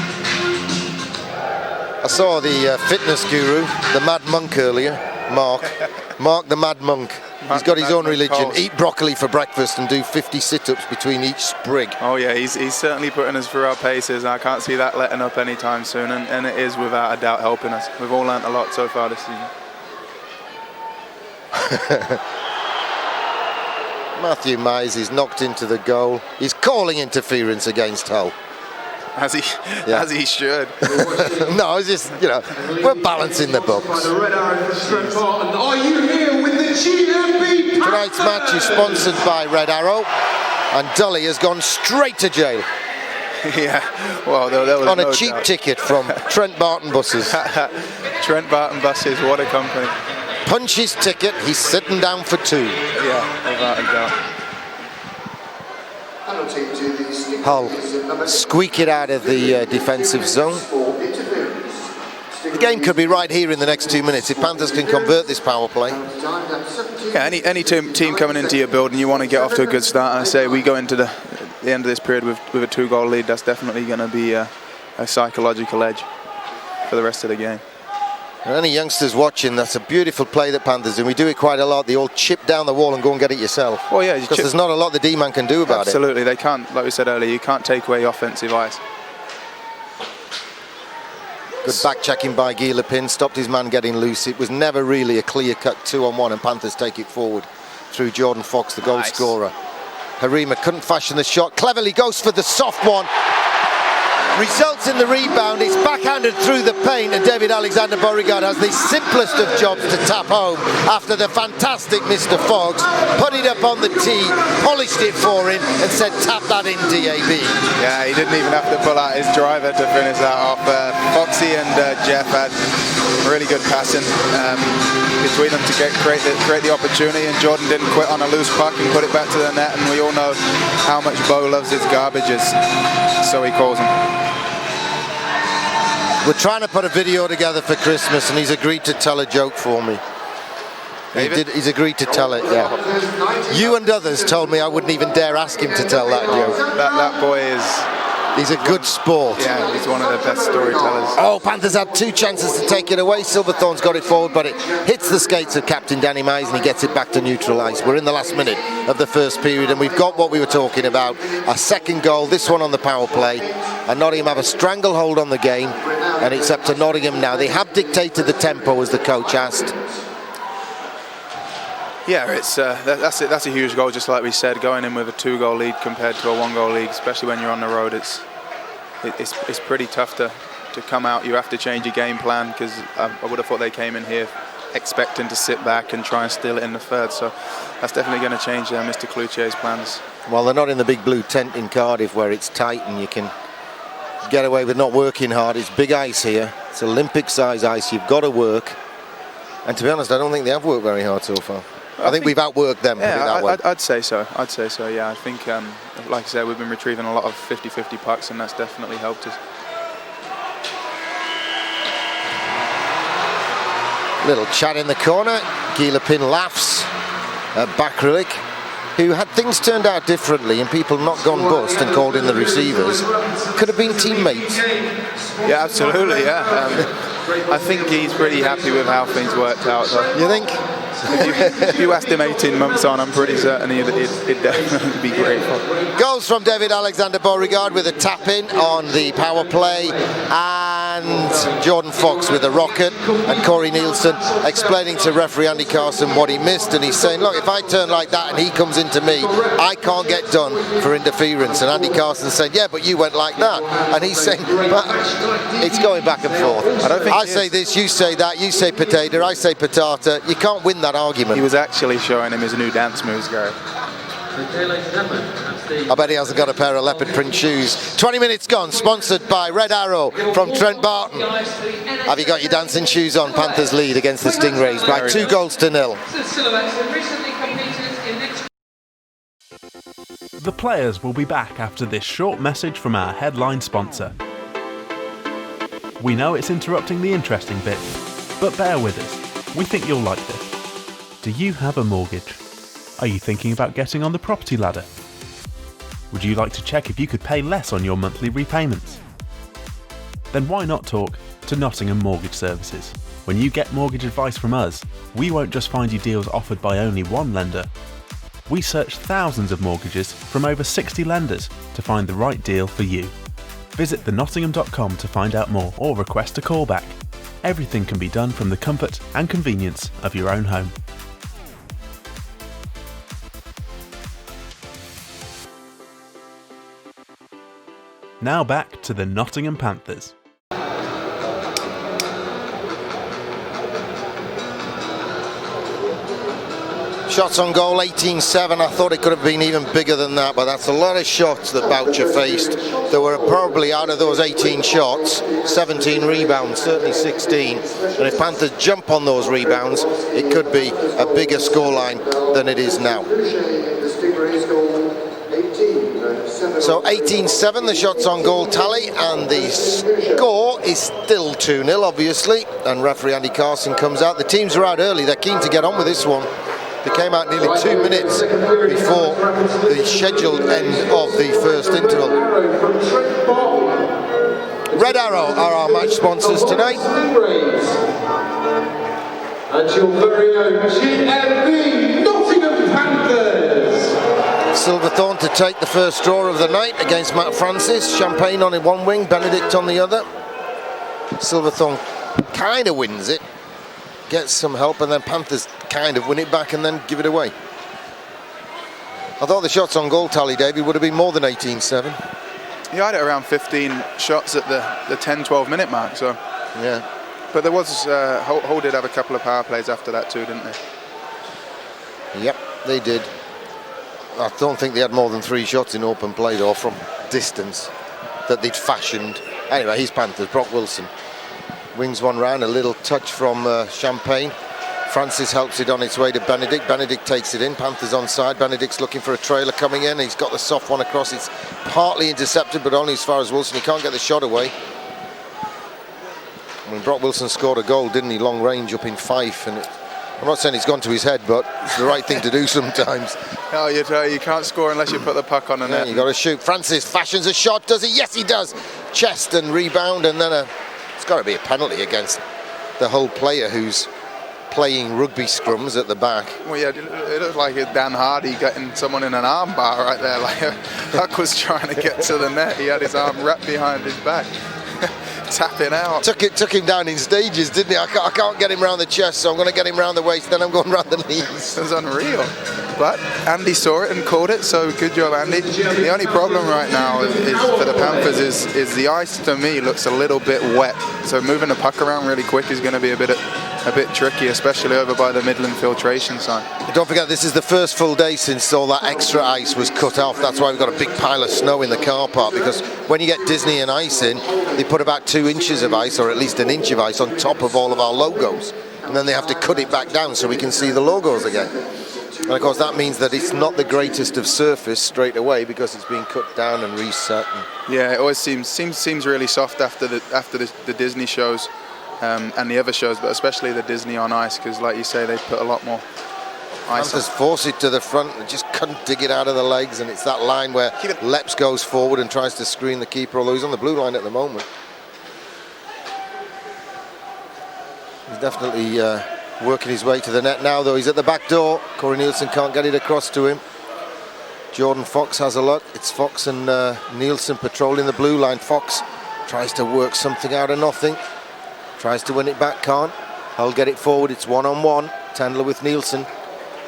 I saw the fitness guru, the Mad Monk earlier, Mark the Mad Monk. He's got his own religion. Eat broccoli for breakfast and do 50 sit-ups between each sprig. Oh yeah, he's certainly putting us through our paces. I can't see that letting up anytime soon, and it is without a doubt helping us. We've all learnt a lot so far this season. Matthew Myers is knocked into the goal. He's calling interference against Hull. As he should. No, it's just, you know, we're balancing the books. Are you here with the GMB? Tonight's match is sponsored by Red Arrow, and Dully has gone straight to jail. Yeah, well, there was on no a cheap doubt. ticket from Trent Barton Buses. Trent Barton Buses, what a company. Punch his ticket, he's sitting down for 2. Yeah, without a doubt. Hull squeak it out of the defensive zone. The game could be right here in the next 2 minutes if Panthers can convert this power play. Yeah, any team coming into your building, you want to get off to a good start. And I say we go into the end of this period with a 2-goal lead. That's definitely going to be a psychological edge for the rest of the game. And any youngsters watching, that's a beautiful play that Panthers do. We do it quite a lot. The old chip down the wall and go and get it yourself. Well, yeah, because there's not a lot the D-man can do about Absolutely, they can't. Like we said earlier, you can't take away offensive ice. Good back checking by Guy Lepine, stopped his man getting loose. It was never really a clear-cut 2-on-1, and Panthers take it forward through Jordan Fox, the goal scorer. Harima couldn't fashion the shot. Cleverly goes for the soft one. Results in the rebound. It's backhanded through the paint, and David Alexander Beauregard has the simplest of jobs to tap home after the fantastic Mr. Fox put it up on the tee, polished it for him, and said, tap that in, DAB. Yeah, he didn't even have to pull out his driver to finish that off. Foxy and Jeff had really good passing between them to create the opportunity, and Jordan didn't quit on a loose puck and put it back to the net, and we all know how much Bo loves his garbages, so he calls them. We're trying to put a video together for Christmas, and he's agreed to tell a joke for me. He's agreed to tell it, yeah. You and others told me I wouldn't even dare ask him to tell that joke. That boy is... He's a good sport. Yeah, he's one of the best storytellers. Oh, Panthers had 2 chances to take it away. Silverthorne's got it forward, but it hits the skates of Captain Danny Mize, and he gets it back to neutral ice. We're in the last minute of the first period, and we've got what we were talking about. A second goal, this one on the power play. And Nottingham have a stranglehold on the game, and it's up to Nottingham now. They have dictated the tempo, as the coach asked. Yeah, it's that's a huge goal, just like we said, going in with a 2-goal lead compared to a 1-goal lead, especially when you're on the road. It's pretty tough to come out. You have to change your game plan, because I would have thought they came in here expecting to sit back and try and steal it in the third. So that's definitely going to change Mr. Cloutier's plans. Well, they're not in the big blue tent in Cardiff where it's tight and you can get away with not working hard. It's big ice here. It's Olympic size ice. You've got to work. And to be honest, I don't think they have worked very hard so far. I think we've outworked them. Yeah, I'd say so. Yeah, I think, like I said, we've been retrieving a lot of 50-50 pucks, and that's definitely helped us. Little chat in the corner. Guy Lepine laughs at Bakrulik, who had things turned out differently and people not gone bust and called in the receivers. Could have been teammates. Yeah, absolutely, yeah. I think he's pretty happy with how things worked out, though. You think? If you asked him 18 months on, I'm pretty certain he'd definitely be grateful. Goals from David Alexander Beauregard with a tap-in on the power play. And and Jordan Fox with a rocket, and Corey Nielsen explaining to referee Andy Carson what he missed, and he's saying, look, if I turn like that and he comes into me, I can't get done for interference. And Andy Carson said, yeah, but you went like that. And he's saying, but it's going back and forth. I say this, you say that, you say potato, I say patata. You can't win that argument. He was actually showing him his new dance moves, Gary. I bet he hasn't got a pair of leopard print shoes. 20 minutes gone, sponsored by Red Arrow from Trent Barton. Have you got your dancing shoes on? Panthers lead against the Stingrays by 2-0. The players will be back after this short message from our headline sponsor. We know it's interrupting the interesting bit, but bear with us. We think you'll like this. Do you have a mortgage? Are you thinking about getting on the property ladder? Would you like to check if you could pay less on your monthly repayments? Then why not talk to Nottingham Mortgage Services? When you get mortgage advice from us, we won't just find you deals offered by only one lender. We search thousands of mortgages from over 60 lenders to find the right deal for you. Visit thenottingham.com to find out more or request a callback. Everything can be done from the comfort and convenience of your own home. Now back to the Nottingham Panthers. Shots on goal, 18-7. I thought it could have been even bigger than that, but that's a lot of shots that Boucher faced. There were probably, out of those 18 shots, 17 rebounds, certainly 16. And if Panthers jump on those rebounds, it could be a bigger scoreline than it is now. So 18-7, the shots on goal tally, and the score is still 2-0, obviously. And referee Andy Carson comes out. The teams are out early. They're keen to get on with this one. They came out nearly 2 minutes before the scheduled end of the first interval. Red Arrow are our match sponsors tonight. And your very own GMB Nottingham Panthers. Silverthorne to take the first draw of the night against Matt Francis. Champagne on one wing, Benedict on the other. Silverthorne kind of wins it, gets some help, and then Panthers kind of win it back and then give it away. I thought the shots on goal tally, David, would have been more than 18-7. He had it around 15 shots at the 10-12 minute mark, so. Yeah. But there was, Hull did have a couple of power plays after that too, didn't they? Yep, they did. I don't think they had more than 3 shots in open play, though, from distance that they'd fashioned. Anyway, he's Panthers. Brock Wilson wings one round, a little touch from Champagne. Francis helps it on its way to Benedict. Benedict takes it in. Panthers onside. Benedict's looking for a trailer coming in. He's got the soft one across. It's partly intercepted, but only as far as Wilson. He can't get the shot away. I mean, Brock Wilson scored a goal, didn't he? Long range up in Fife, and I'm not saying it's gone to his head, but it's the right thing to do sometimes. Oh, you can't score unless you put the puck on the net. You got to shoot. Francis fashions a shot. Does he? Yes, he does. Chest and rebound, and then it's got to be a penalty against the Hull player who's playing rugby scrums at the back. Well, yeah, it looked like Dan Hardy getting someone in an arm bar right there. Like Huck was trying to get to the net. He had his arm wrapped behind his back. Tapping out. Took him down in stages, didn't he? I can't get him round the chest, so I'm going to get him round the waist, then I'm going round the knees. It was unreal. But Andy saw it and called it, so good job, Andy. The only problem right now is for the Panthers is the ice, to me, looks a little bit wet. So moving the puck around really quick is going to be a bit tricky, especially over by the Midland filtration side. Don't forget, this is the first full day since all that extra ice was cut off. That's why we've got a big pile of snow in the car park, because when you get Disney and ice in, they put about 2 inches of ice, or at least an inch of ice, on top of all of our logos. And then they have to cut it back down so we can see the logos again. And of course that means that it's not the greatest of surface straight away, because it's been cut down and reset. Yeah, it always seems really soft after the Disney shows and the other shows, but especially the Disney on ice, because like you say, they put a lot more ice. Panthers force it to the front and just couldn't dig it out of the legs, and it's that line where Leps goes forward and tries to screen the keeper, although he's on the blue line at the moment. He's definitely working his way to the net now, though. He's at the back door. Corey Nielsen can't get it across to him. Jordan Fox has a look. It's Fox and Nielsen patrolling the blue line. Fox Tries to work something out of nothing. Tries to win it back, can't. Hull get it forward, it's 1-on-1. Tendler with Nielsen.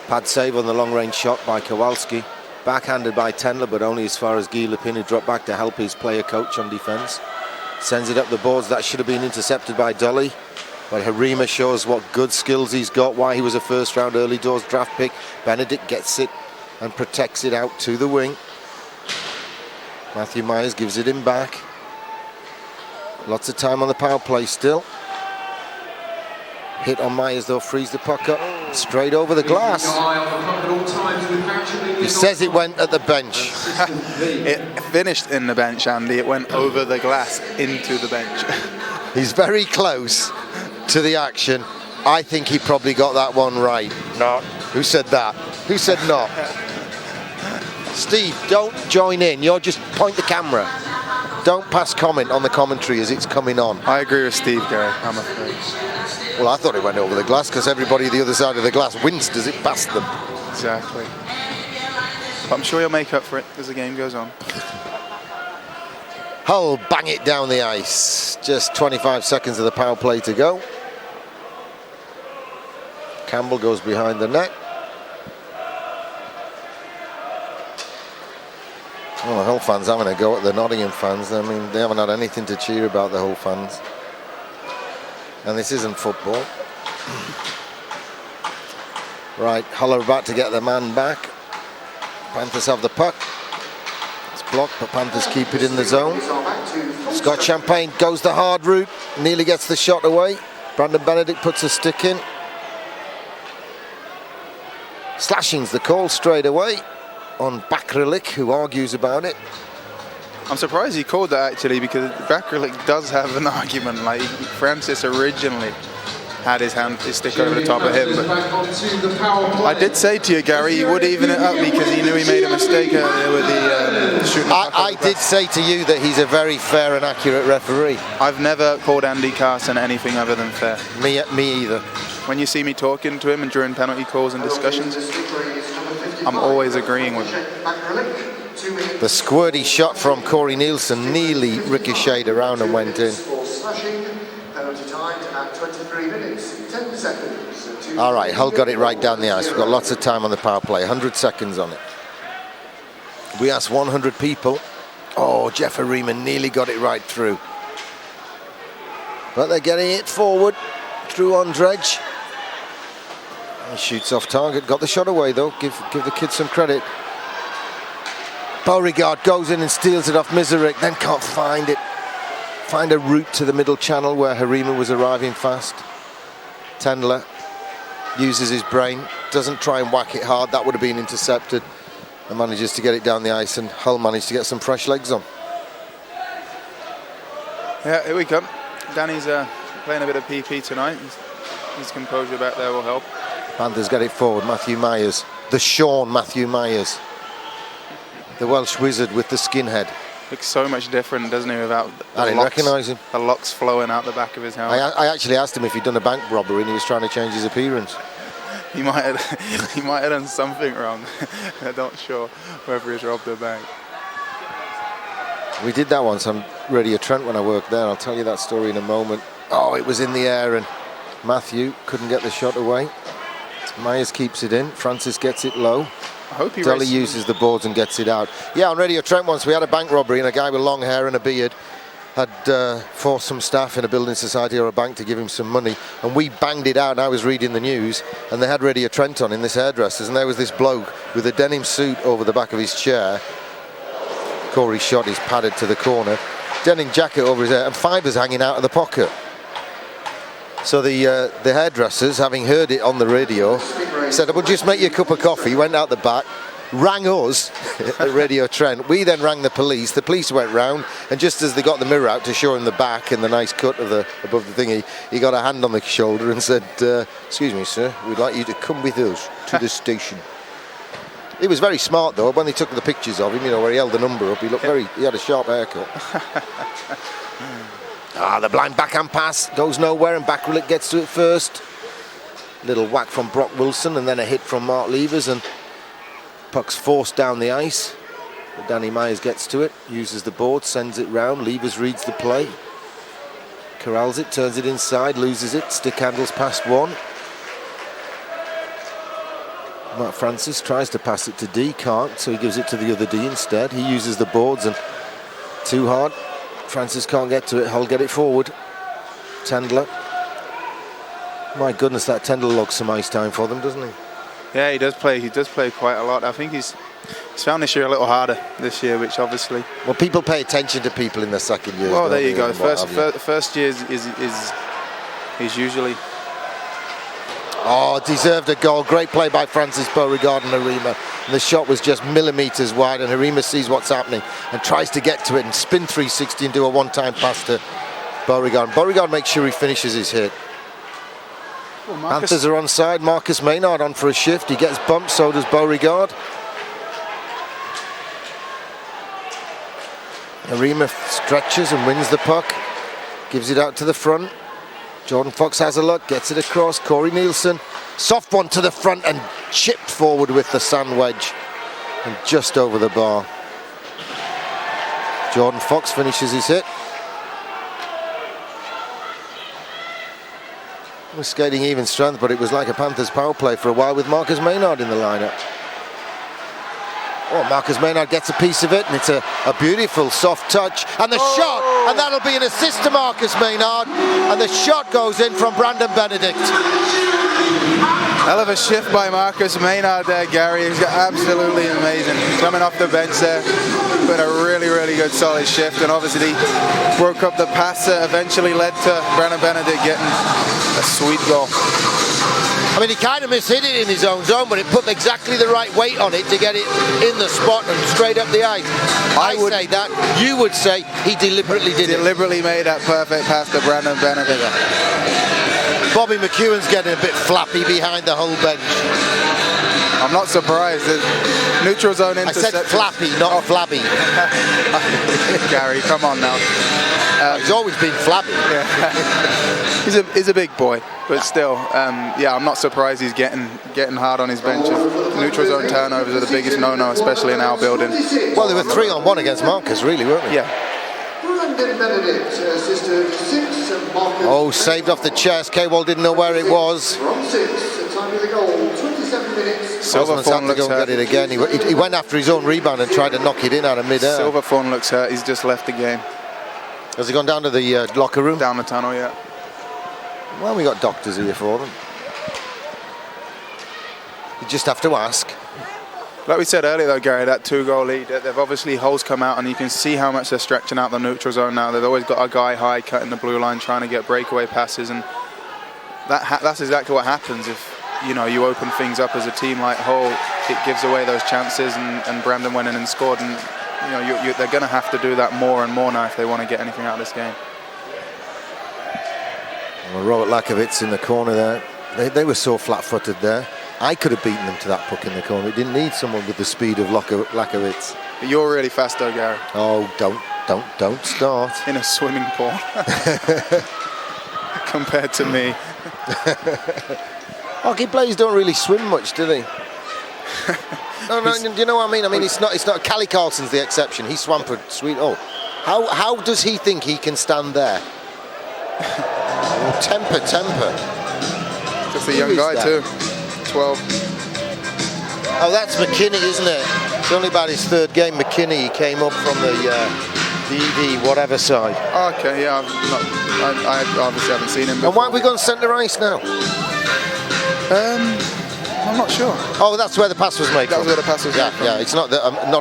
Pad save on the long-range shot by Kowalski. Backhanded by Tendler, but only as far as Guy Lepin, who dropped back to help his player coach on defence. Sends it up the boards. That should have been intercepted by Dolly. But Harima shows what good skills he's got, why he was a first-round early doors draft pick. Benedict gets it and protects it out to the wing. Matthew Myers gives it him back. Lots of time on the power play still. Hit on Myers though, frees the puck up. Straight over the glass. He says it went at the bench. It finished in the bench, Andy. It went over the glass into the bench. He's very close to the action. I think he probably got that one right. No. Who said that? Who said not? Steve, don't join in. You're just point the camera. Don't pass comment on the commentary as it's coming on. I agree with Steve, Gary, I'm afraid. Well, I thought it went over the glass because everybody at the other side of the glass winced as it passed them. Exactly. But I'm sure he'll make up for it as the game goes on. Hull bang it down the ice. Just 25 seconds of the power play to go. Campbell goes behind the net. Well, the Hull fans having a go at the Nottingham fans. I mean, they haven't had anything to cheer about, the Hull fans. And this isn't football. Right, Hull are about to get the man back. Panthers have the puck. It's blocked, but Panthers keep it in the zone. Scott Champagne goes the hard route, nearly gets the shot away. Brandon Benedict puts a stick in. Slashing's the call straight away on Bakrelik, who argues about it. I'm surprised he called that actually, because Bakrelik does have an argument. Like, Francis originally had his stick over the top of him. But I did say to you, Gary, he would even it up because he knew he made a mistake earlier with the shooting. I did say to you that he's a very fair and accurate referee. I've never called Andy Carson anything other than fair. Me either. When you see me talking to him and during penalty calls and discussions, I'm always agreeing with him. The squirty shot from Corey Nielsen nearly ricocheted around and went in. All right, Hull got it right down the ice. We've got lots of time on the power play, 100 seconds on it. We asked 100 people. Oh, Jeff Harima nearly got it right through. But they're getting it forward through on Dredge. He shoots off target, got the shot away though. Give the kid some credit. Beauregard goes in and steals it off Miserik, then can't find it. Find a route to the middle channel where Harima was arriving fast. Tendler uses his brain, doesn't try and whack it hard, that would have been intercepted, and manages to get it down the ice, and Hull managed to get some fresh legs on. Yeah, here we come. Danny's playing a bit of PP tonight. His composure back there will help. Panthers get it forward, Matthew Myers, the Sean Matthew Myers. The Welsh wizard with the skinhead. Looks so much different, doesn't he, without I didn't recognise him. The locks flowing out the back of his helmet. I actually asked him if he'd done a bank robbery and he was trying to change his appearance. He might have done something wrong. I'm not sure whether he's robbed a bank. We did that once on Radio Trent when I worked there. I'll tell you that story in a moment. Oh, it was in the air and Matthew couldn't get the shot away. Myers keeps it in. Francis gets it low. I hope he Dolly uses the boards and gets it out. Yeah, on Radio Trent once we had a bank robbery and a guy with long hair and a beard had forced some staff in a building society or a bank to give him some money, and we banged it out, and I was reading the news and they had Radio Trent on in this hairdresser's, and there was this bloke with a denim suit over the back of his chair. Corey's shot is padded to the corner, denim jacket over his hair and fibres hanging out of the pocket. So the hairdressers, having heard it on the radio, said, "Well, just make you a cup of coffee." Went out the back, rang us at Radio Trent. We then rang the police. The police went round, and just as they got the mirror out to show him the back and the nice cut of above the thingy, he got a hand on the shoulder and said, "Excuse me, sir, we'd like you to come with us to the station." He was very smart though. When they took the pictures of him, you know, where he held the number up, he had a sharp haircut. The blind backhand pass goes nowhere, and Bakrelik gets to it first. Little whack from Brock Wilson, and then a hit from Mark Levers, and puck's forced down the ice. But Danny Myers gets to it, uses the board, sends it round. Levers reads the play. Corrals it, turns it inside, loses it. Stick handles past one. Mark Francis tries to pass it to D, can't, so he gives it to the other D instead. He uses the boards and too hard. Francis can't get to it. Hull get it forward. Tendler. My goodness, that Tendler logs some ice time for them, doesn't he? Yeah, he does play. He does play quite a lot. I think he's found this year a little harder this year, which obviously. Well, people pay attention to people in their second year. Well, there you go. First year is usually. Oh, deserved a goal. Great play by Francis Beauregard and Harima. And the shot was just millimetres wide, and Harima sees what's happening and tries to get to it and spin 360 and do a one-time pass to Beauregard. Beauregard makes sure he finishes his hit. Well, Panthers are onside. Marcus Maynard on for a shift. He gets bumped, so does Beauregard. Harima stretches and wins the puck. Gives it out to the front. Jordan Fox has a look, gets it across. Corey Nielsen, soft one to the front and chipped forward with the sand wedge. And just over the bar. Jordan Fox finishes his hit. Was skating even strength, but it was like a Panthers power play for a while with Marcus Maynard in the lineup. Oh, Marcus Maynard gets a piece of it, and it's a beautiful soft touch. And the shot, and that'll be an assist to Marcus Maynard. And the shot goes in from Brandon Benedict. Hell of a shift by Marcus Maynard there, Gary. He's absolutely amazing. Coming off the bench there, but a really, really good solid shift. And obviously broke up the pass that eventually led to Brandon Benedict getting a sweet goal. I mean, he kind of mishit it in his own zone, but it put exactly the right weight on it to get it in the spot and straight up the ice. I would say that. You would say he deliberately did it. Deliberately made that perfect pass to Brandon Benedict. Bobby McEwen's getting a bit flappy behind the whole bench. I'm not surprised. The neutral zone interception. I said flappy, not flabby. Gary, come on now. He's always been flabby. Yeah. he's a big boy, but still, yeah, I'm not surprised he's getting hard on his benches. Neutral zone turnovers are the biggest no-no, especially in our building. Well, they were 3-on-1 against Marcus, really, weren't they? Yeah. Oh, saved off the chest. K-Wall didn't know where it was. Silverthorne looks hurt. Get it again. He went after his own rebound and tried to knock it in out of mid-air. Silverthorne looks hurt. He's just left the game. Has he gone down to the locker room? Down the tunnel, yeah. Well, we got doctors here for them. You just have to ask. Like we said earlier, though, Gary, that 2-goal lead, they've obviously Hull's come out, and you can see how much they're stretching out the neutral zone now. They've always got a guy high cutting the blue line, trying to get breakaway passes, and that's exactly what happens if you open things up as a team like Hull. It gives away those chances, and Brandon went in and scored, and they're going to have to do that more and more now if they want to get anything out of this game. Well, Robert Lakovitz in the corner there. They were so flat-footed there. I could have beaten them to that puck in the corner. It didn't need someone with the speed of Lakovitz. But you're really fast though, Gary. Oh, don't start. In a swimming pool. Compared to me. Hockey players don't really swim much, do they? No, do you know what I mean? I mean, it's not. Callie Carlson's the exception. He swam for sweet. Oh, how does he think he can stand there? Oh, temper. Just a young guy too. 12. Oh, that's McKinney, isn't it? It's only about his third game. McKinney, he came up from the EV whatever side. Okay, yeah, I obviously haven't seen him before. And why have we gone centre ice now? I'm not sure. Oh, that's where the pass was made. That was where the pass was made from. Yeah, it's not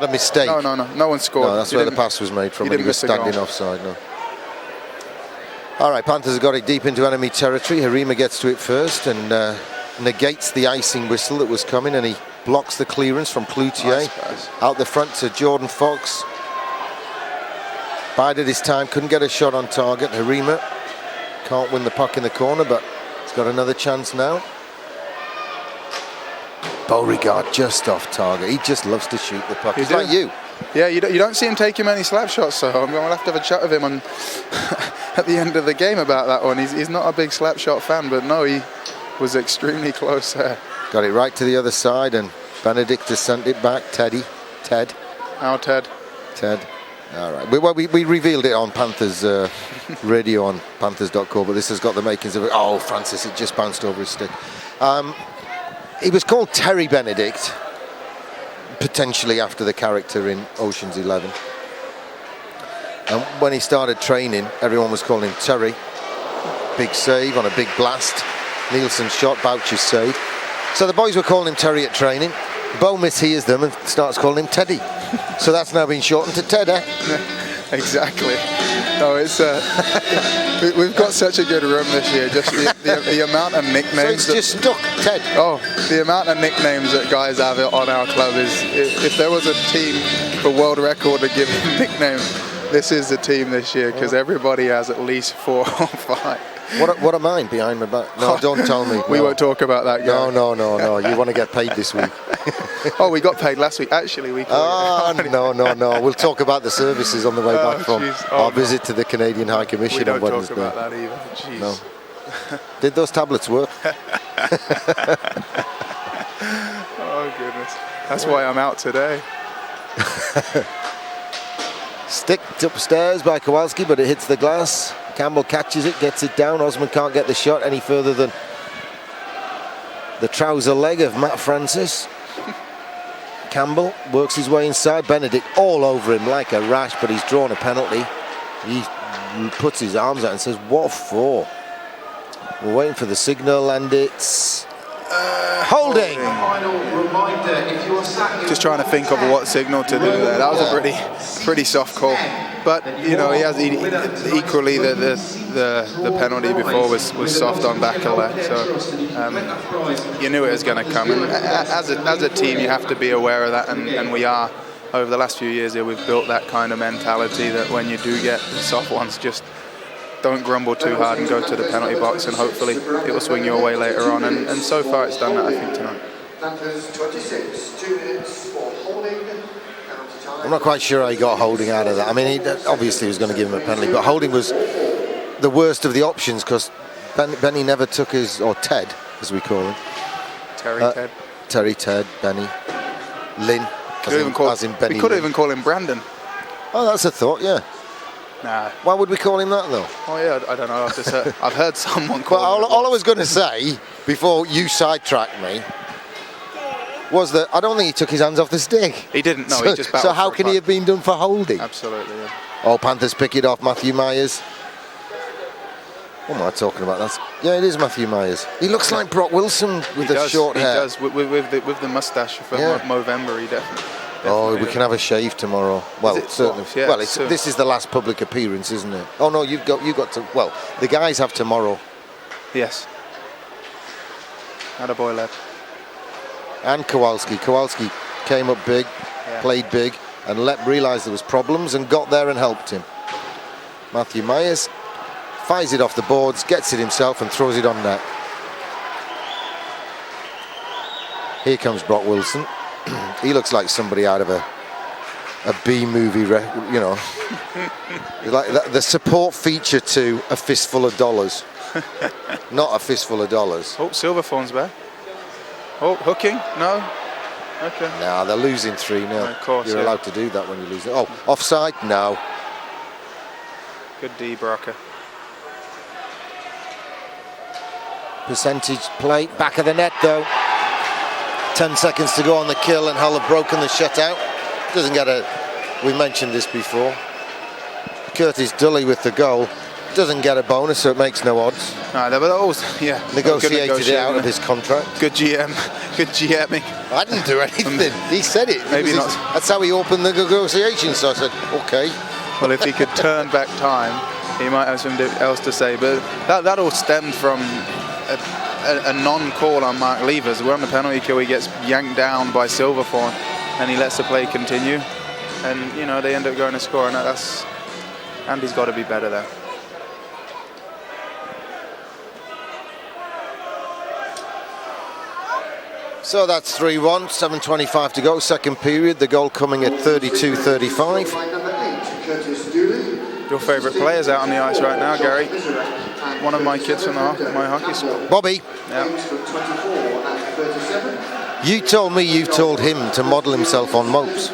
a mistake. No one scored. No, that's where the pass was made from, and he was standing offside. No. All right, Panthers have got it deep into enemy territory. Harima gets to it first and negates the icing whistle that was coming, and he blocks the clearance from Cloutier. Out the front to Jordan Fox. Bided his time, couldn't get a shot on target. Harima can't win the puck in the corner, but he's got another chance now. Beauregard just off target. He just loves to shoot the puck. He's like you. Yeah, you don't see him taking many slap shots, so I'm going to have to have a chat with him at the end of the game about that one. He's not a big slap shot fan, but no, he was extremely close there. Got it right to the other side, and Benedict has sent it back. Ted. Our Ted. Ted. All right. We revealed it on Panthers radio on panthers.co, but this has got the makings of it. Oh, Francis, it just bounced over his stick. He was called Terry Benedict, potentially after the character in Ocean's 11. And when he started training, everyone was calling him Terry. Big save on a big blast. Nielsen's shot, Boucher's save. So the boys were calling him Terry at training. Bo mishears them and starts calling him Teddy. So that's now been shortened to Ted, eh? Exactly. No, it's we've got such a good room this year. Just the amount of nicknames. So it's just stuck, Ted. Oh, the amount of nicknames that guys have on our club is. If there was a team for world record to give them nicknames, this is the team this year because everybody has at least 4 or 5. What am I behind my back? No, don't tell me. We won't talk about that, guy. No. You want to get paid this week. Oh, we got paid last week. Actually, we. No. We'll talk about the services on the way back from our visit to the Canadian High Commission on Wednesday. We don't talk about that either. Jeez. No. Did those tablets work? Oh, goodness. That's why I'm out today. Sticked upstairs by Kowalski, but it hits the glass. Campbell catches it, gets it down. Osman can't get the shot any further than the trouser leg of Matt Francis. Campbell works his way inside. Benedict all over him like a rash, but he's drawn a penalty. He puts his arms out and says, "What for?" We're waiting for the signal, and it's holding. Just trying to think of what signal to do there. That was a pretty soft call. But you know, he has equally the penalty before was soft on Bakala. So you knew it was going to come. And as a team, you have to be aware of that, and we are. Over the last few years here, we've built that kind of mentality that when you do get the soft ones, just don't grumble too hard and go to the penalty box, and hopefully it will swing your way later on. And so far it's done that, I think, tonight. I'm not quite sure how he got Holding out of that. I mean, he obviously was going to give him a penalty, but Holding was the worst of the options because Benny never took his, or Ted, as we call him. Terry, Ted, Benny, Lynn. We could even call him Brandon. Oh, that's a thought, yeah. Nah. Why would we call him that, though? Oh, yeah, I don't know. I've heard someone call him all I was going to say, before you sidetracked me, was that I don't think he took his hands off the stick. He didn't, no, he just battled. So how can he have been done for holding? Absolutely, yeah. Oh, Panthers pick it off, Matthew Myers. What am I talking about? Yeah, it is Matthew Myers. He looks like Brock Wilson with the short hair. He does, with the moustache from Movember, he definitely. Oh, we can have a shave tomorrow. Well, certainly. Yeah, well, this is the last public appearance, isn't it? Oh no, you got to. Well, the guys have tomorrow. Yes. Attaboy, lad. And Kowalski came up big, played big, and realised there was problems and got there and helped him. Matthew Myers fires it off the boards, gets it himself, and throws it on net. Here comes Brock Wilson. He looks like somebody out of a B movie, you know. Like the support feature to A Fistful of Dollars. Not A Fistful of Dollars. Oh, Silverthorn's back. Oh, hooking? No? Okay. No, they're losing 3-0. Of course, you're allowed to do that when you lose it. Oh, offside? No. Good D, Baraka. Percentage play, back of the net though. 10 seconds to go on the kill, and Hull have broken the shutout. Doesn't get we mentioned this before. Curtis Dully with the goal. Doesn't get a bonus, so it makes no odds. No, but always, negotiated it out of his contract. Good GM, good GMing. I didn't do anything. He said it. Maybe not. That's how he opened the negotiations. So I said, okay. Well, if he could turn back time, he might have something else to say. But that all stemmed from a non-call on Mark Levers. We're on the penalty kill. He gets yanked down by Silverthorne, and he lets the play continue. And you know they end up going to score, and Andy's got to be better there. So that's 3-1, 7:25 to go, second period. The goal coming at 32-35. Your favourite player's out on the ice right now, Gary. One of my kids from my hockey school. Bobby. Yeah. You told me you've told him to model himself on Mopes.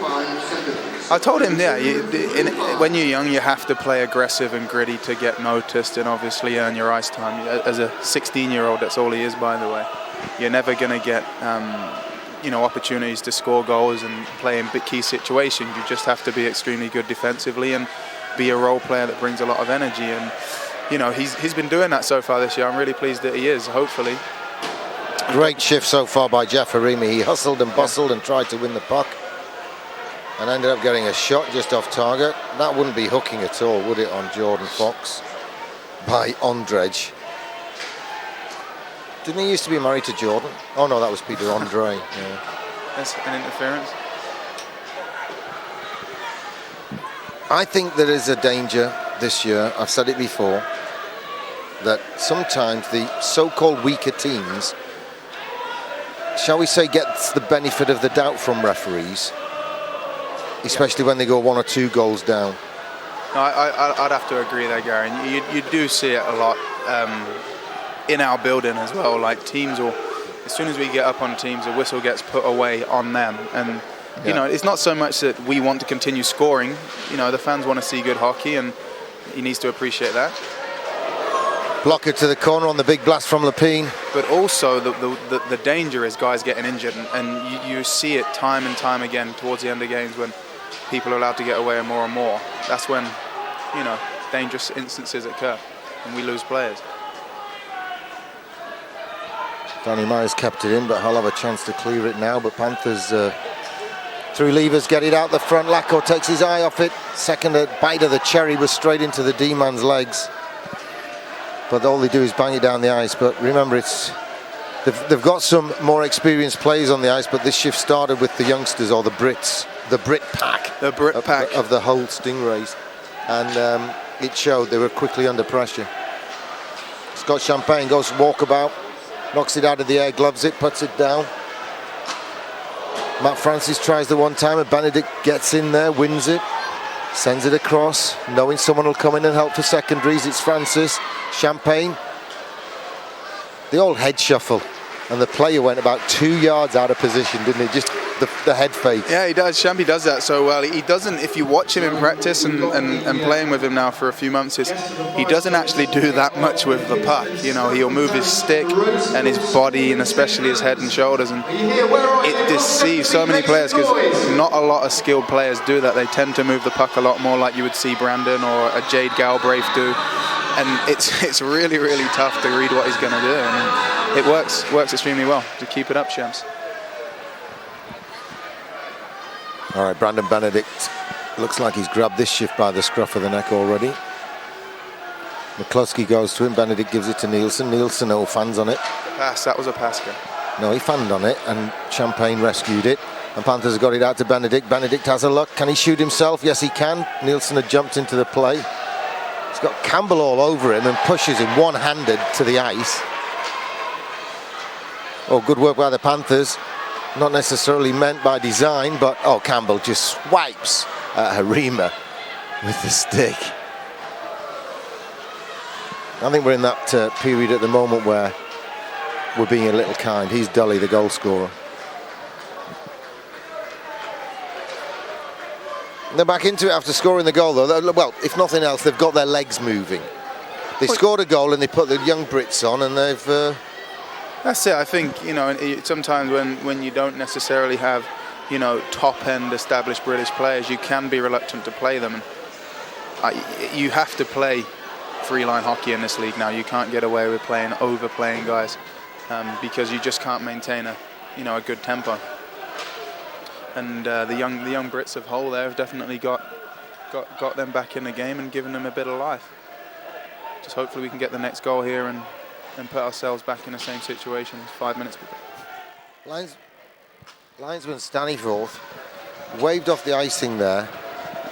I told him, yeah, when you're young, you have to play aggressive and gritty to get noticed and obviously earn your ice time. As a 16-year-old, that's all he is, by the way. You're never going to get, opportunities to score goals and play in big key situations. You just have to be extremely good defensively and be a role player that brings a lot of energy. And, he's been doing that so far this year. I'm really pleased that he is, hopefully. Great shift so far by Jeff Harimi. He hustled and bustled and tried to win the puck. And ended up getting a shot just off target. That wouldn't be hooking at all, would it, on Jordan Fox by Ondrej? Didn't he used to be married to Jordan? Oh no, that was Peter Andre. Yeah. That's an interference. I think there is a danger this year, I've said it before, that sometimes the so-called weaker teams, shall we say, gets the benefit of the doubt from referees. Especially when they go 1 or 2 goals down. No, I'd have to agree there, Gary. You do see it a lot in our building as well. Like teams will, as soon as we get up on teams, a whistle gets put away on them. And, it's not so much that we want to continue scoring. The fans want to see good hockey and he needs to appreciate that. Blocker to the corner on the big blast from Lepine. But also the danger is guys getting injured. And you see it time and time again towards the end of games when people are allowed to get away more and more. That's when, dangerous instances occur and we lose players. Danny Myers kept it in, but Hull have a chance to clear it now. But Panthers, through levers, get it out the front. Lacko takes his eye off it. Second bite of the cherry was straight into the D-man's legs. But all they do is bang it down the ice. But remember, they've got some more experienced players on the ice, but this shift started with the youngsters, or the Brits. The Brit pack of the Hull Stingrays, and it showed. They were quickly under pressure. Scott Champagne goes walkabout, knocks it out of the air, gloves it, puts it down. Matt Francis tries the one-timer. Benedict gets in there, wins it, sends it across, knowing someone will come in and help for secondaries. It's Francis. Champagne. The old head shuffle, and the player went about 2 yards out of position, didn't he? Just the head fake. Yeah, he does. Champy does that so well. He doesn't, if you watch him in practice and playing with him now for a few months, he doesn't actually do that much with the puck. He'll move his stick and his body, and especially his head and shoulders, and it deceives so many players because not a lot of skilled players do that. They tend to move the puck a lot more like you would see Brandon or a Jade Galbraith do. And it's really, really tough to read what he's going to do. And it works extremely well. To keep it up, Shams. All right, Brandon Benedict looks like he's grabbed this shift by the scruff of the neck already. McCluskey goes to him. Benedict gives it to Nielsen. Nielsen, no fans on it. Pass. That was a pass, guy. No, he fanned on it, and Champagne rescued it. And Panthers have got it out to Benedict. Benedict has a look. Can he shoot himself? Yes, he can. Nielsen had jumped into the play. He's got Campbell all over him and pushes him one-handed to the ice. Oh, good work by the Panthers. Not necessarily meant by design, but Campbell just swipes at Harima with the stick. I think we're in that period at the moment where we're being a little kind. He's Dully, the goal scorer. They're back into it after scoring the goal, though. Well, if nothing else, they've got their legs moving. They scored a goal and they put the young Brits on, and they've... That's it. I think, sometimes when you don't necessarily have, top-end established British players, you can be reluctant to play them. And you have to play three-line hockey in this league now. You can't get away with overplaying guys because you just can't maintain a good tempo. And the young Brits of Hull there have definitely got them back in the game and given them a bit of life. Just hopefully we can get the next goal here and put ourselves back in the same situation as 5 minutes ago. Linesman Staniforth waved off the icing there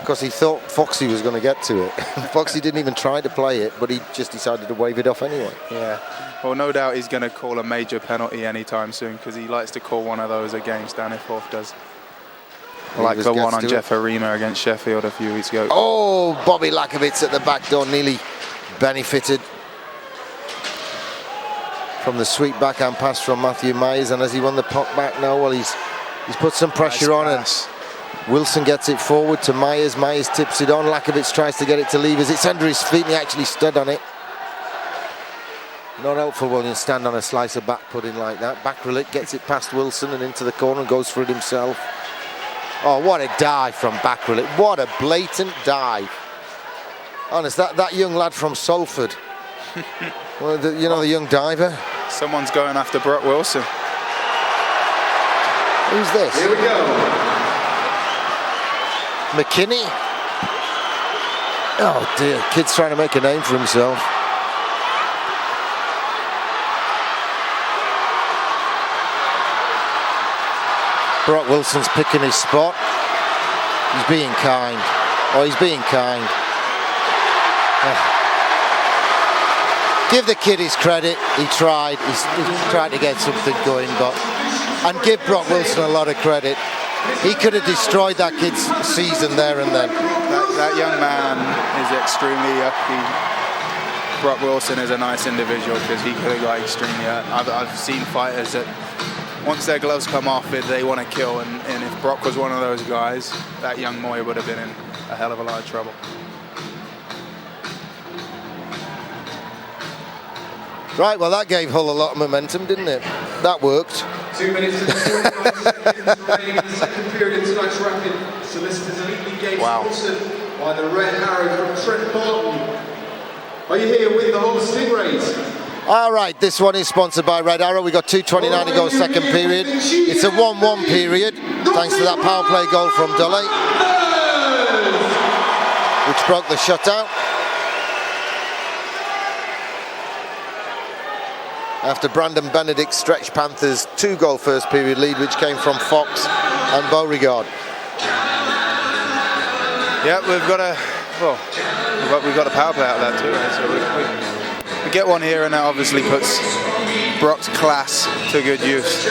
because he thought Foxy was going to get to it. Foxy didn't even try to play it, but he just decided to wave it off anyway. Yeah. Well, no doubt he's going to call a major penalty anytime soon because he likes to call one of those a game, Staniforth does. Like the one on Jeff Harima against Sheffield a few weeks ago. Oh, Bobby Lakovitz at the back door nearly benefited from the sweet backhand pass from Matthew Myers, and as he won the puck back now, well, he's put some pressure on, and Wilson gets it forward to Myers. Myers tips it on. Lakovic tries to get it to Levers. It's under his feet and he actually stood on it. Not helpful when you stand on a slice of back pudding like that. Bakralik gets it past Wilson and into the corner and goes for it himself. Oh, what a dive from Bakralik. What a blatant dive. Honest, that young lad from Salford. Well, the young diver. Someone's going after Brock Wilson. Who's this? Here we go. McKinney. Oh dear, kid's trying to make a name for himself. Brock Wilson's picking his spot. He's being kind. Oh, he's being kind. Give the kid his credit. He tried. He's tried to get something going, and give Brock Wilson a lot of credit. He could have destroyed that kid's season there and then. That young man is extremely lucky. Brock Wilson is a nice individual because he could have got extremely hurt. I've seen fighters that once their gloves come off, they want to kill, and if Brock was one of those guys, that young Moy would have been in a hell of a lot of trouble. Right, well that gave Hull a lot of momentum, didn't it? That worked. 2 minutes and 49 seconds remaining in the second period in tonight's rapid. Solicitors elitely gave sponsored by the Red Arrow from Trent Barton. Are you here with the Hull Stingrays? All right, this one is sponsored by Red Arrow. We got 2:29 to go second period. It's a 1-1 period, thanks to that power play goal from Dole, which broke the shutout. After Brandon Benedict stretched Panthers' 2-goal first period lead, which came from Fox and Beauregard. Yeah, we've got a power play out there too. So we get one here, and that obviously puts Brock's class to good use.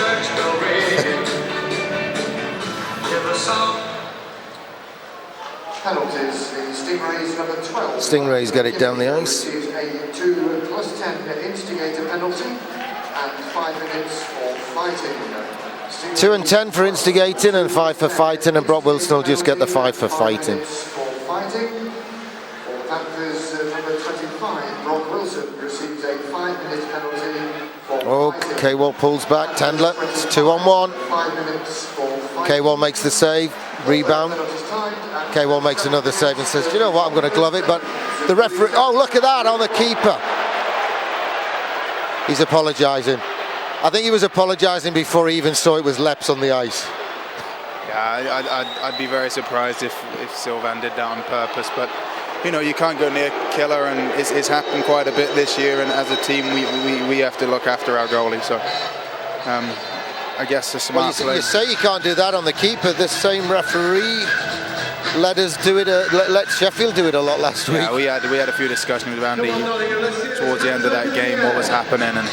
Penalties. The Stingrays number 12. Stingrays get it down the ice. Receives a 2 + 10 instigator penalty and 5 minutes for fighting. 2 and 10 for instigating and 5 for fighting, and Brock Wilson will just get the 5 for fighting. For fighting. For Panthers number 25, Brock Wilson receives a 5-minute penalty for fighting. K-Wall pulls back, Tendler, it's 2 on 1. 5 minutes for fighting. K-Wall makes the save, rebound. K-Wall makes another save and says, do you know what, I'm going to glove it, but the referee, oh look at that on the keeper. He's apologising. I think he was apologising before he even saw it was Leps on the ice. Yeah, I'd be very surprised if Sylvan did that on purpose, but you can't go near Killer, and it's happened quite a bit this year, and as a team we have to look after our goalie, so I guess the smart play. You say you can't do that on the keeper. This same referee let us do it. Let Sheffield do it a lot last week. Yeah, we had a few discussions with Andy towards the end of that game, what was happening, and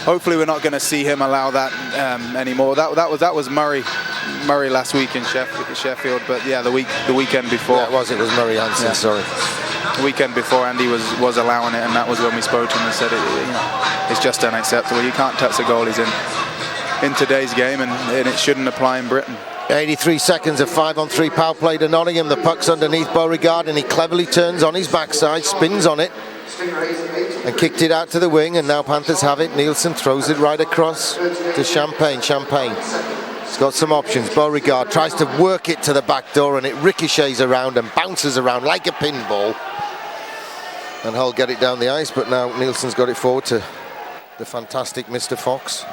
hopefully we're not going to see him allow that anymore. That was Murray last week in Sheffield, but yeah, the weekend before. Yeah, it was Murray Hansen. Yeah. Sorry. The weekend before, Andy was allowing it, and that was when we spoke to him and said it's just unacceptable. You can't touch the goalies in today's game, and it shouldn't apply in Britain. 83 seconds of 5-on-3 power play to Nottingham. The puck's underneath Beauregard, and he cleverly turns on his backside, spins on it, and kicked it out to the wing, and now Panthers have it. Nielsen throws it right across to Champagne. He's got some options. Beauregard tries to work it to the back door, and it ricochets around and bounces around like a pinball. And Hull get it down the ice, but now Nielsen's got it forward to the fantastic Mr. Fox.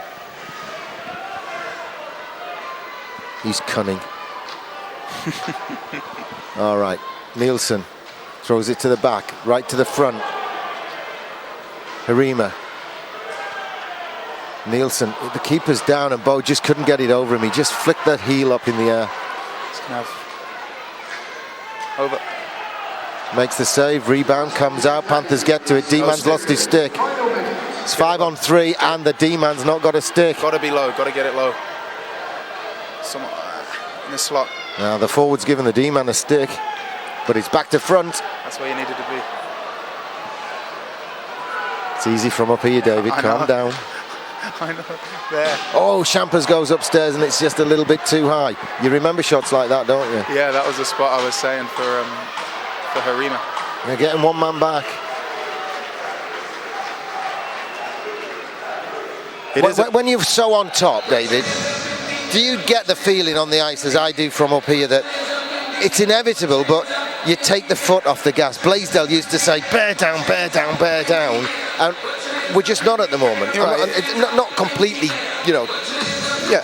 He's cunning. All right, Nielsen throws it to the back, right to the front. Harima. Nielsen, the keeper's down, and Bo just couldn't get it over him. He just flicked that heel up in the air. Over. Makes the save, rebound, comes out, Panthers get to it. D-Man's lost his stick. It's 5-on-3, and the D-Man's not got a stick. Got to be low, got to get it low. Someone in the slot. Now the forward's given the D-Man a stick, but it's back to front. That's where you needed to be. It's easy from up here, David. Calm down. I know. There. Oh, Champers goes upstairs and it's just a little bit too high. You remember shots like that, don't you? Yeah, that was the spot I was saying for Harima. They're getting one man back. When you're so on top, David, do you get the feeling on the ice, as I do from up here, that it's inevitable, but you take the foot off the gas? Blaisdell used to say, bear down, bear down, bear down. And we're just not at the moment. Right. Not completely,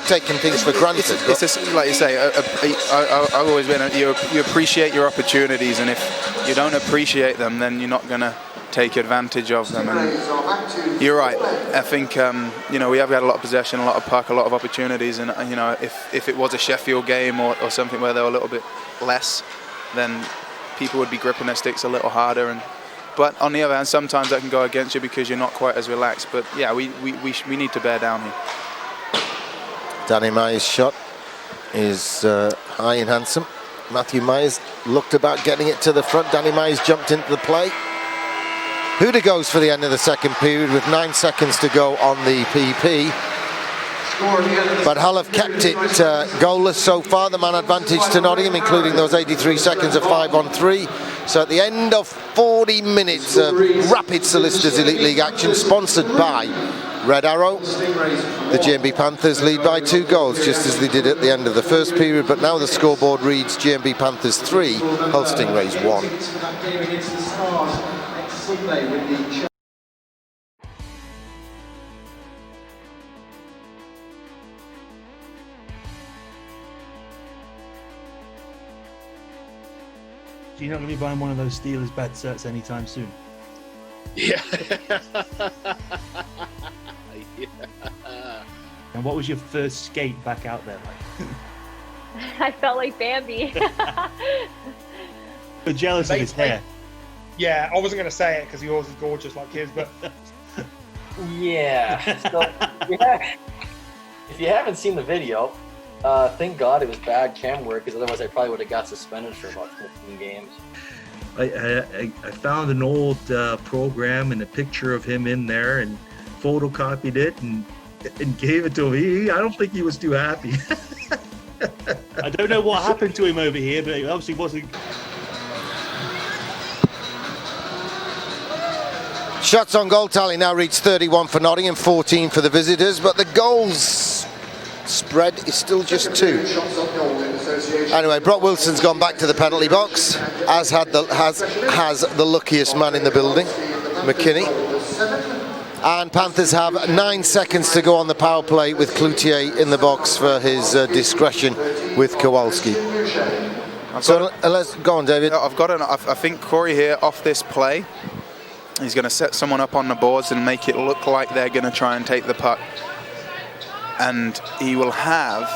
taking things for granted. It's just, like you say, I've always been, you appreciate your opportunities, and if you don't appreciate them, then you're not going to take advantage of them. And you're right. I think, we have had a lot of possession, a lot of puck, a lot of opportunities, and, if it was a Sheffield game or something where they were a little bit less, then people would be gripping their sticks a little harder. But on the other hand, sometimes that can go against you because you're not quite as relaxed. But yeah, we need to bear down here. Danny Myers' shot is high and handsome. Matthew Myers looked about getting it to the front. Danny Myers jumped into the play. Huda goes for the end of the second period with 9 seconds to go on the PP. But Hull have kept it goalless so far. The man advantage to Nottingham, including those 83 seconds of 5-on-3. So at the end of 40 minutes of rapid Solicitors Elite League action, sponsored by Red Arrow, the GMB Panthers lead by 2 goals, just as they did at the end of the first period. But now the scoreboard reads GMB Panthers 3, Hull Stingrays 1. So you're not going to be buying one of those Steelers bed sets anytime soon? Yeah. And what was your first skate back out there like? I felt like Bambi. You're jealous of his hair. Yeah, I wasn't going to say it because yours is gorgeous like his, but... Yeah. So, if you haven't seen the video, thank God it was bad cam work, because otherwise I probably would have got suspended for about 15 games. I found an old program and a picture of him in there and photocopied it and gave it to him. I don't think he was too happy. I don't know what happened to him over here, but it obviously wasn't. Shots on goal tally now reads 31 for Nottingham, 14 for the visitors, but the goals spread is still just 2. Anyway, Brock Wilson's gone back to the penalty box, as has the luckiest man in the building, McKinney. And Panthers have 9 seconds to go on the power play with Cloutier in the box for his discretion with Kowalski. So let's go on, David. I think Corey here off this play, he's going to set someone up on the boards and make it look like they're going to try and take the puck. And he will have,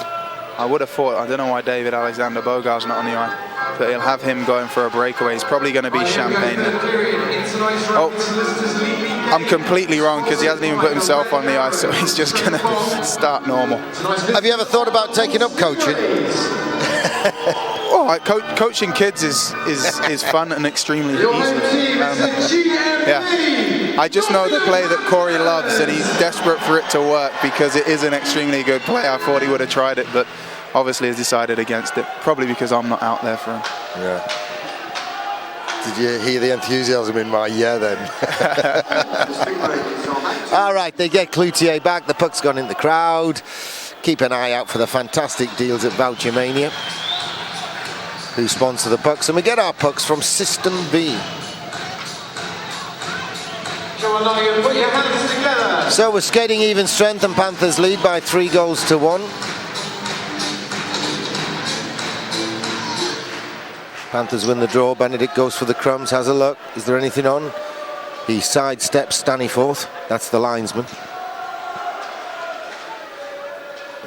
I would have thought, I don't know why David Alexander Bogar's not on the ice, but he'll have him going for a breakaway. He's probably going to be Champagne. Oh, I'm completely wrong because he hasn't even put himself on the ice, so he's just going to start normal. Have you ever thought about taking up coaching? Coaching kids is fun and extremely easy. I just know the play that Corey loves, and he's desperate for it to work because it is an extremely good play. I thought he would have tried it, but obviously has decided against it, probably because I'm not out there for him. Yeah. Did you hear the enthusiasm in my yeah then? All right, they get Cloutier back. The puck's gone in the crowd. Keep an eye out for the fantastic deals at Voucher Mania, who sponsor the pucks, and we get our pucks from System B. Put your hands together. So we're skating even strength, and Panthers lead by 3-1. Panthers win the draw. Benedict goes for the crumbs, has a look. Is there anything on? He sidesteps Staniforth. That's the linesman.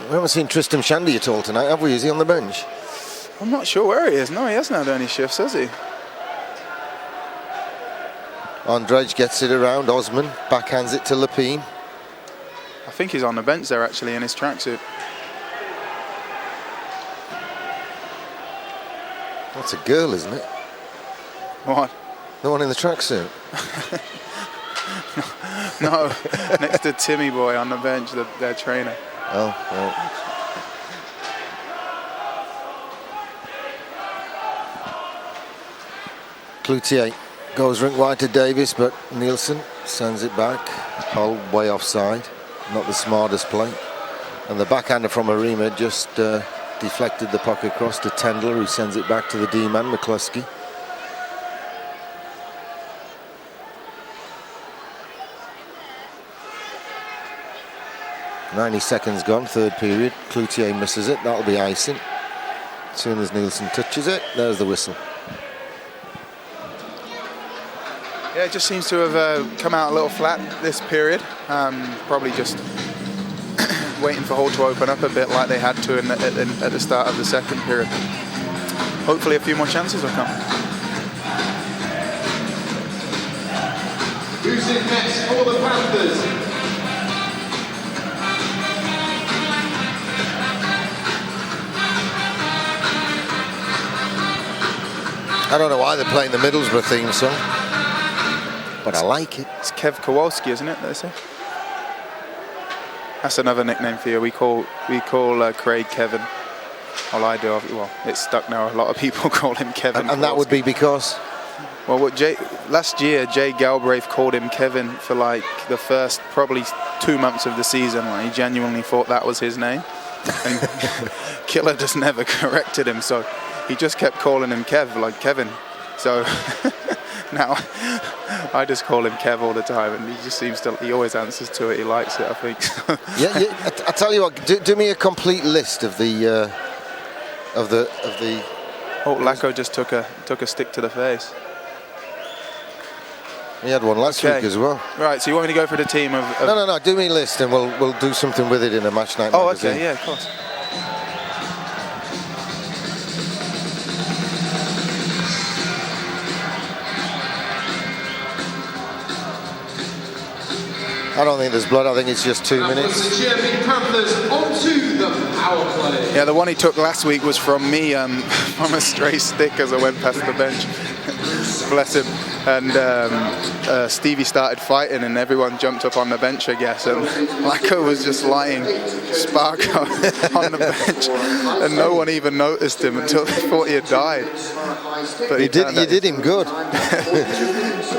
We haven't seen Tristram Shandy at all tonight, have we? Is he on the bench? I'm not sure where he is. No, he hasn't had any shifts, has he? Ondrej gets it around. Osman backhands it to Lepine. I think he's on the bench there, actually, in his tracksuit. That's a girl, isn't it? What? The one in the tracksuit. No, next to Timmy Boy on the bench, their trainer. Oh, right. Cloutier goes rink wide to Davis, but Nielsen sends it back. Hull way offside. Not the smartest play. And the backhander from Arima just deflected the puck across to Tendler, who sends it back to the D-man, McCluskey. .90 seconds gone, third period. Cloutier misses it. That'll be icing. As soon as Nielsen touches it, there's the whistle. Yeah, it just seems to have come out a little flat this period. Probably just waiting for Hull to open up a bit like they had to at the start of the second period. Hopefully a few more chances will come. Who's in next for the Panthers? I don't know why they're playing the Middlesbrough theme song, but I like it. It's Kev Kowalski, isn't it, they say? That's another nickname for you. We call Craig Kevin. Well, I do. Well, it's stuck now. A lot of people call him Kevin. And that would be because? Well, last year, Jay Galbraith called him Kevin for like the first probably 2 months of the season. Like, he genuinely thought that was his name. And Killer just never corrected him, so he just kept calling him Kev, like Kevin. So now I just call him Kev all the time, and he just seems to, he always answers to it. He likes it, I think. Yeah. I tell you what, do me a complete list of the Oh, Lacko just took a stick to the face. He had one last week as well. Right, so you want me to go for the team of... No. Do me a list, and we'll do something with it in a match night magazine. Okay, yeah, of course. I don't think there's blood. I think it's just 2 minutes. The GMB Panthers onto the power play. Yeah, the one he took last week was from me, from a stray stick as I went past the bench. Bless him. And Stevie started fighting, and everyone jumped up on the bench, I guess. And Lacko was just lying Sparko on the bench, and no one even noticed him until they thought he had died. But you did him good.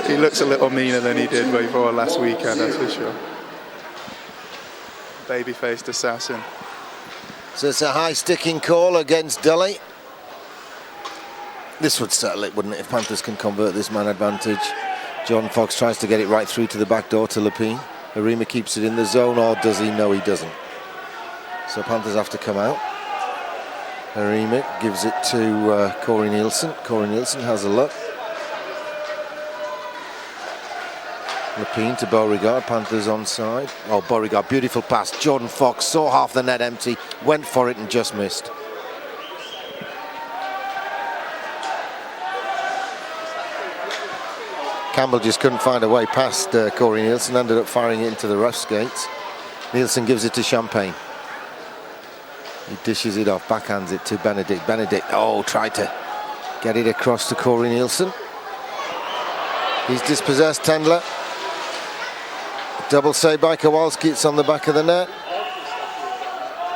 He looks a little meaner than he did before last weekend, that's for sure. Baby-faced assassin. So it's a high sticking call against Delhi. This would settle it, wouldn't it, if Panthers can convert this man advantage. John Fox tries to get it right through to the back door to Lepine. Arima keeps it in the zone, or does he? No, he doesn't. So Panthers have to come out. Arima gives it to Corey Nielsen. Corey Nielsen has a look. Lepine to Beauregard, Panthers onside. Oh, Beauregard, beautiful pass. Jordan Fox saw half the net empty, went for it and just missed. Campbell just couldn't find a way past Corey Nielsen, ended up firing it into the rough skates. Nielsen gives it to Champagne. He dishes it off, backhands it to Benedict. Benedict, tried to get it across to Corey Nielsen. He's dispossessed Tendler. Double save by Kowalski, it's on the back of the net.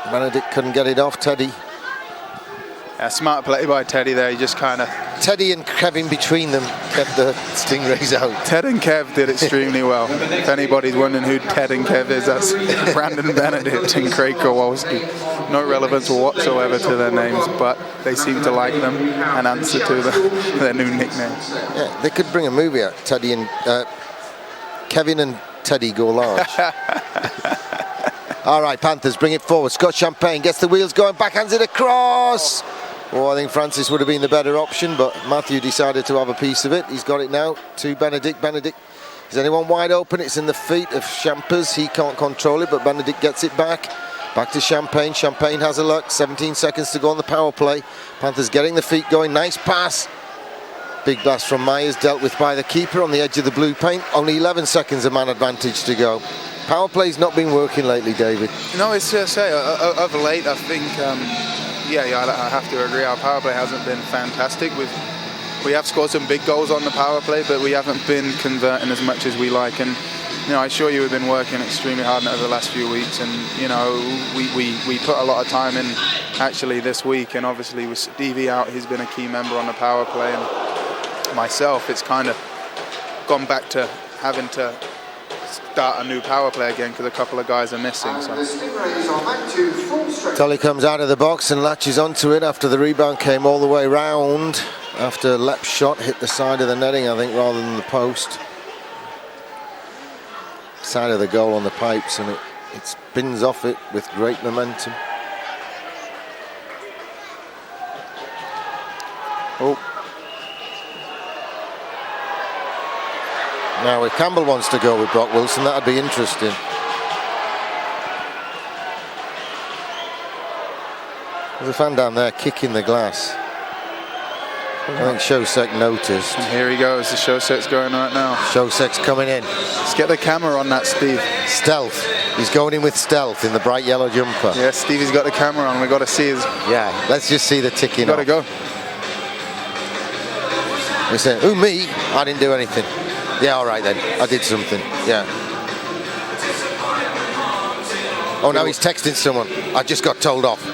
Benedict couldn't get it off, Teddy. Yeah, smart play by Teddy there, he just kind of... Teddy and Kevin between them kept the Stingrays out. Ted and Kev did extremely well. If anybody's wondering who Ted and Kev is, that's Brandon Benedict and Craig Kowalski. No relevance whatsoever to their names, but they seem to like them and answer to their new nicknames. Yeah, they could bring a movie out. Teddy and Kevin and Teddy go large. All right, Panthers bring it forward. Scott Champagne gets the wheels going, backhands it across. I think Francis would have been the better option, but Matthew decided to have a piece of it. He's got it now to Benedict. Benedict, is anyone wide open? It's in the feet of Champers. He can't control it, but Benedict gets it back. Back to Champagne. Champagne has a look. 17 seconds to go on the power play. Panthers getting the feet going. Nice pass. Big blast from Myers, dealt with by the keeper on the edge of the blue paint. Only 11 seconds of man advantage to go. Power play's not been working lately, David. No, it's just of late, I think, I have to agree, our power play hasn't been fantastic. We've we have scored some big goals on the power play, but we haven't been converting as much as we like. And I assure you, we've been working extremely hard over the last few weeks, and we put a lot of time in actually this week. And obviously with Stevie out, he's been a key member on the power play, and myself, it's kind of gone back to having to start a new power play again because a couple of guys are missing. Tully comes out of the box and latches onto it after the rebound came all the way round after Lep's shot hit the side of the netting, I think, rather than the post. Side of the goal on the pipes, and it spins off it with great momentum. Oh. Now, if Campbell wants to go with Brock Wilson, that'd be interesting. There's a fan down there kicking the glass. I think Shosek noticed. And here he goes. The Shosek's going right now. Shosek's coming in. Let's get the camera on that, Steve. Stealth. He's going in with stealth in the bright yellow jumper. Yeah, Stevie's got the camera on. We've got to see his... Yeah, let's just see the ticking. Got to go. He said, "Who, me? I didn't do anything." Yeah, all right then. I did something. Yeah. Oh, now he's texting someone. I just got told off.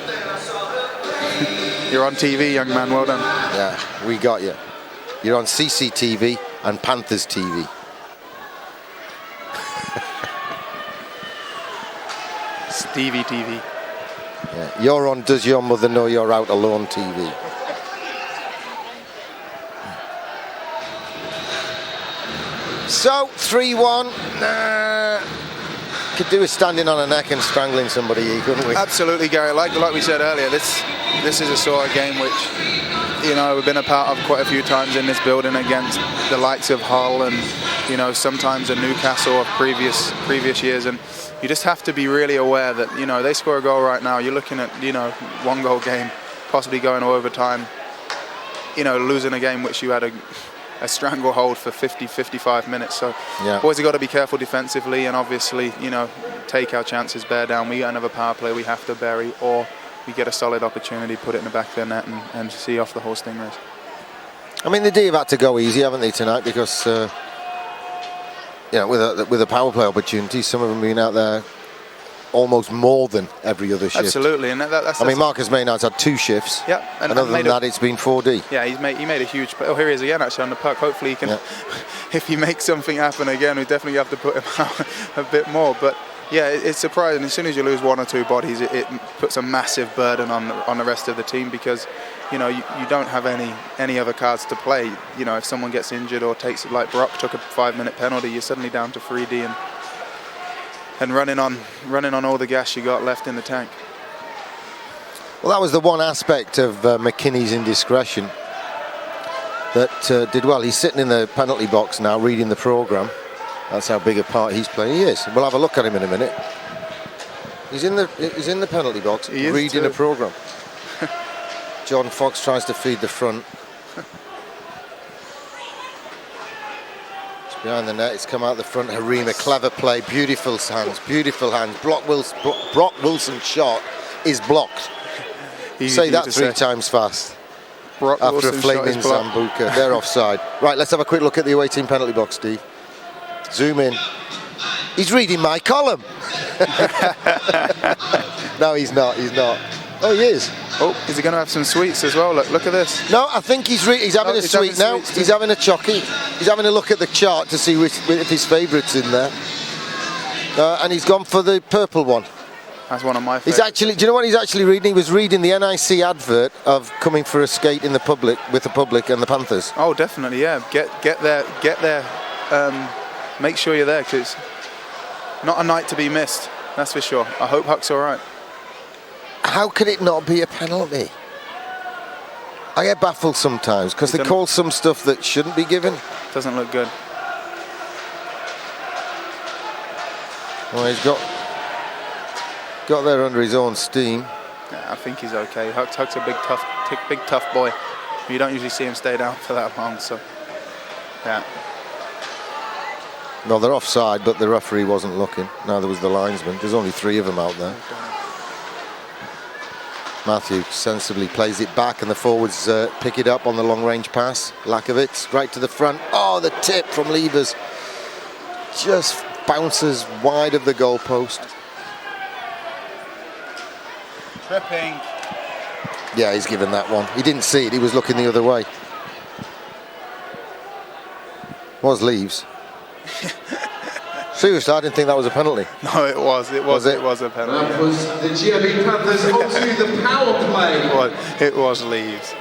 You're on TV, young man. Well done. Yeah, we got you. You're on CCTV and Panthers TV. Stevie TV. Yeah, you're on Does Your Mother Know You're Out Alone TV. So, 3-1. Could do with standing on a neck and strangling somebody here, couldn't we? Absolutely, Gary. Like we said earlier, this is a sort of game which, we've been a part of quite a few times in this building against the likes of Hull and, sometimes a Newcastle of previous years. And you just have to be really aware that, they score a goal right now. You're looking at, 1-goal game, possibly going to overtime, losing a game which you had a stranglehold for 55 minutes. So yeah. Boys have got to be careful defensively and obviously, take our chances, bear down. We get another power play we have to bury, or we get a solid opportunity, put it in the back of the net and see off the whole Stingrays. I mean, the D have had to go easy, haven't they, tonight? Because, with a power play opportunity, some of them being out there almost more than every other shift. Absolutely, and that's I mean, Marcus Maynard's had 2 shifts. Yeah, and other than that, it's been 4D. Yeah, he made a huge. Oh, here he is again, actually on the puck. Hopefully, he can. Yeah. If he makes something happen again, we definitely have to put him out a bit more. But yeah, it's surprising. As soon as you lose 1 or 2 bodies, it puts a massive burden on the rest of the team because you don't have any other cards to play. If someone gets injured or takes, like Brock took a 5-minute penalty, you're suddenly down to 3D and running on all the gas you got left in the tank. Well, that was the one aspect of McKinney's indiscretion that did well. He's sitting in the penalty box now reading the programme. That's how big a part he's playing. He is. We'll have a look at him in a minute. He's in the penalty box reading a programme. John Fox tries to feed the front. Behind the net, it's come out the front. Harima, clever play, beautiful hands. Brock Wilson's shot is blocked. Say that 3 times fast. Brock after Wilson's a flaming Sambuca. They're offside. Right, let's have a quick look at the away team penalty box, Steve. Zoom in. He's reading my column. No, he's not. Oh, he is. Oh, is he going to have some sweets as well? Look at this. No, I think he's having a sweet now. He's having a chocky. He's having a look at the chart to see if his favourite's in there. And he's gone for the purple one. That's one of my favourites. Do you know what he's actually reading? He was reading the NIC advert of coming for a skate in the public with the public and the Panthers. Oh, definitely, yeah. Get there. Make sure you're there because it's not a night to be missed. That's for sure. I hope Huck's all right. How could it not be a penalty? I get baffled sometimes because they call some stuff that shouldn't be given. Doesn't look good. Well, he's got there under his own steam. Yeah, I think he's okay. Huck's a big tough boy. You don't usually see him stay down for that long, so yeah. Well, they're offside, but the referee wasn't looking. Neither was the linesman. There's only 3 of them out there. Matthew sensibly plays it back, and the forwards pick it up on the long-range pass. Lakovic right to the front. Oh, the tip from Levers. Just bounces wide of the goalpost. Tripping. Yeah, he's given that one. He didn't see it. He was looking the other way. Was Leaves. Seriously, I didn't think that was a penalty. No, it was. It was a penalty. That was the GMB Panthers onto the power play. It was Leaves.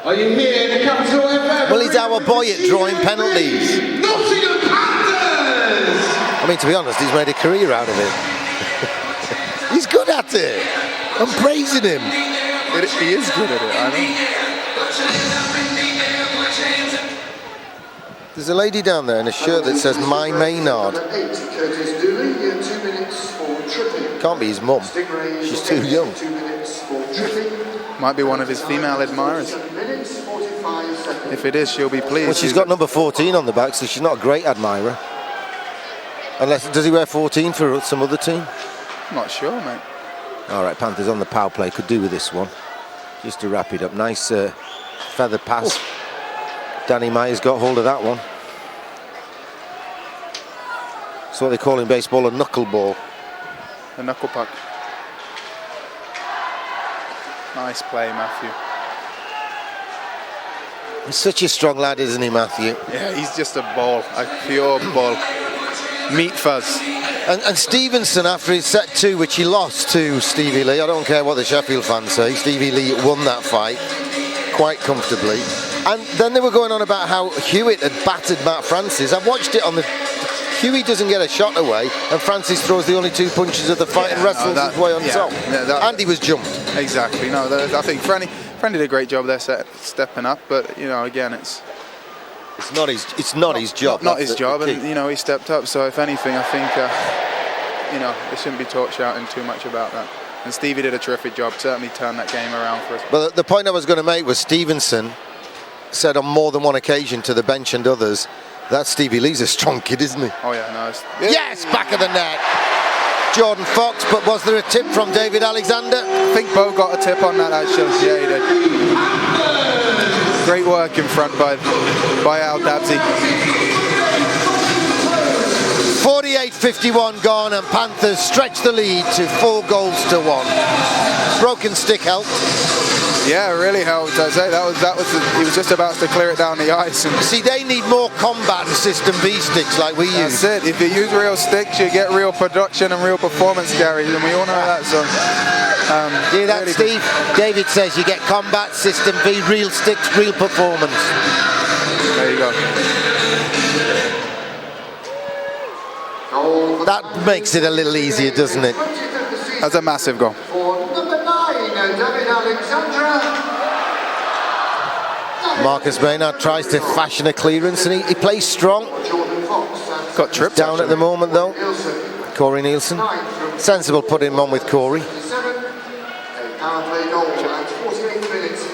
Are you here in the capital FM? Well, he's our boy at drawing penalties. Nottingham Panthers! I mean, to be honest, he's made a career out of it. He's good at it. I'm praising him. He is good at it, I know. There's a lady down there in a shirt that says "My Maynard." Can't be his mum. She's too young. Might be one of his female admirers. If it is, she'll be pleased. Well, she's got number 14 on the back, so she's not a great admirer. Unless, does he wear 14 for some other team? Not sure, mate. All right, Panthers on the power play. Could do with this one. Just to wrap it up. Nice feather pass. Oh. Danny Myers got hold of that one. It's what they call in baseball a knuckleball. A knuckle puck. Nice play, Matthew. He's such a strong lad, isn't he, Matthew? Yeah, he's just a ball, a pure ball. Meat fuzz. And Stevenson, after his set 2, which he lost to Stevie Lee, I don't care what the Sheffield fans say, Stevie Lee won that fight quite comfortably. And then they were going on about how Hewitt had battered Matt Francis. I've watched it on the... Huey doesn't get a shot away, and Francis throws the only 2 punches of the fight and wrestles his way on top. Yeah, and he was jumped. Exactly. No, I think Franny did a great job there, stepping up. But you know, again, it's not his job. Not his job, and you know, he stepped up. So if anything, I think you know, they shouldn't be shouting too much about that. And Stevie did a terrific job. Certainly turned that game around for us. But the point I was going to make was Stevenson said on more than one occasion to the bench and others, that Stevie Lee's a strong kid, isn't he? Oh yeah, nice. Yes, back of the net. Jordan Fox, but was there a tip from David Alexander? I think Bo got a tip on that actually. Yeah, he did. Great work in front by Al Dabsy. 48-51 gone, and Panthers stretch the lead to 4 goals to 1. Broken stick helped. Yeah, it really helped. I say he was just about to clear it down the ice. And see, they need more combat and System B sticks like we use. That's it. If you use real sticks, you get real production and real performance, Gary, and we all know that. So, hear that, really, Steve? David says you get combat, System B, real sticks, real performance. There you go. That makes it a little easier, doesn't it? That's a massive goal. Marcus Maynard tries to fashion a clearance, and he plays strong. Got tripped down at the moment though. Corey Nielsen. Sensible putting him on with Corey.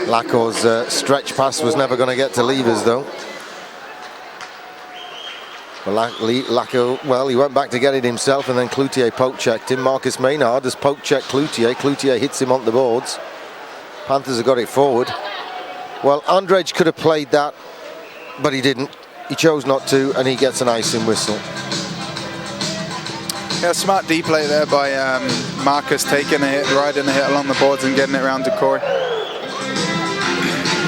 Laco's stretch pass was never going to get to Levers though. Laco, well, he went back to get it himself, and then Cloutier poke-checked him. Marcus Maynard has poke-checked Cloutier. Cloutier hits him on the boards. Panthers have got it forward. Well, Andrej could have played that, but he didn't. He chose not to, and he gets an icing whistle. Yeah, smart D play there by Marcus, taking a hit, riding the hit along the boards and getting it around to Corey.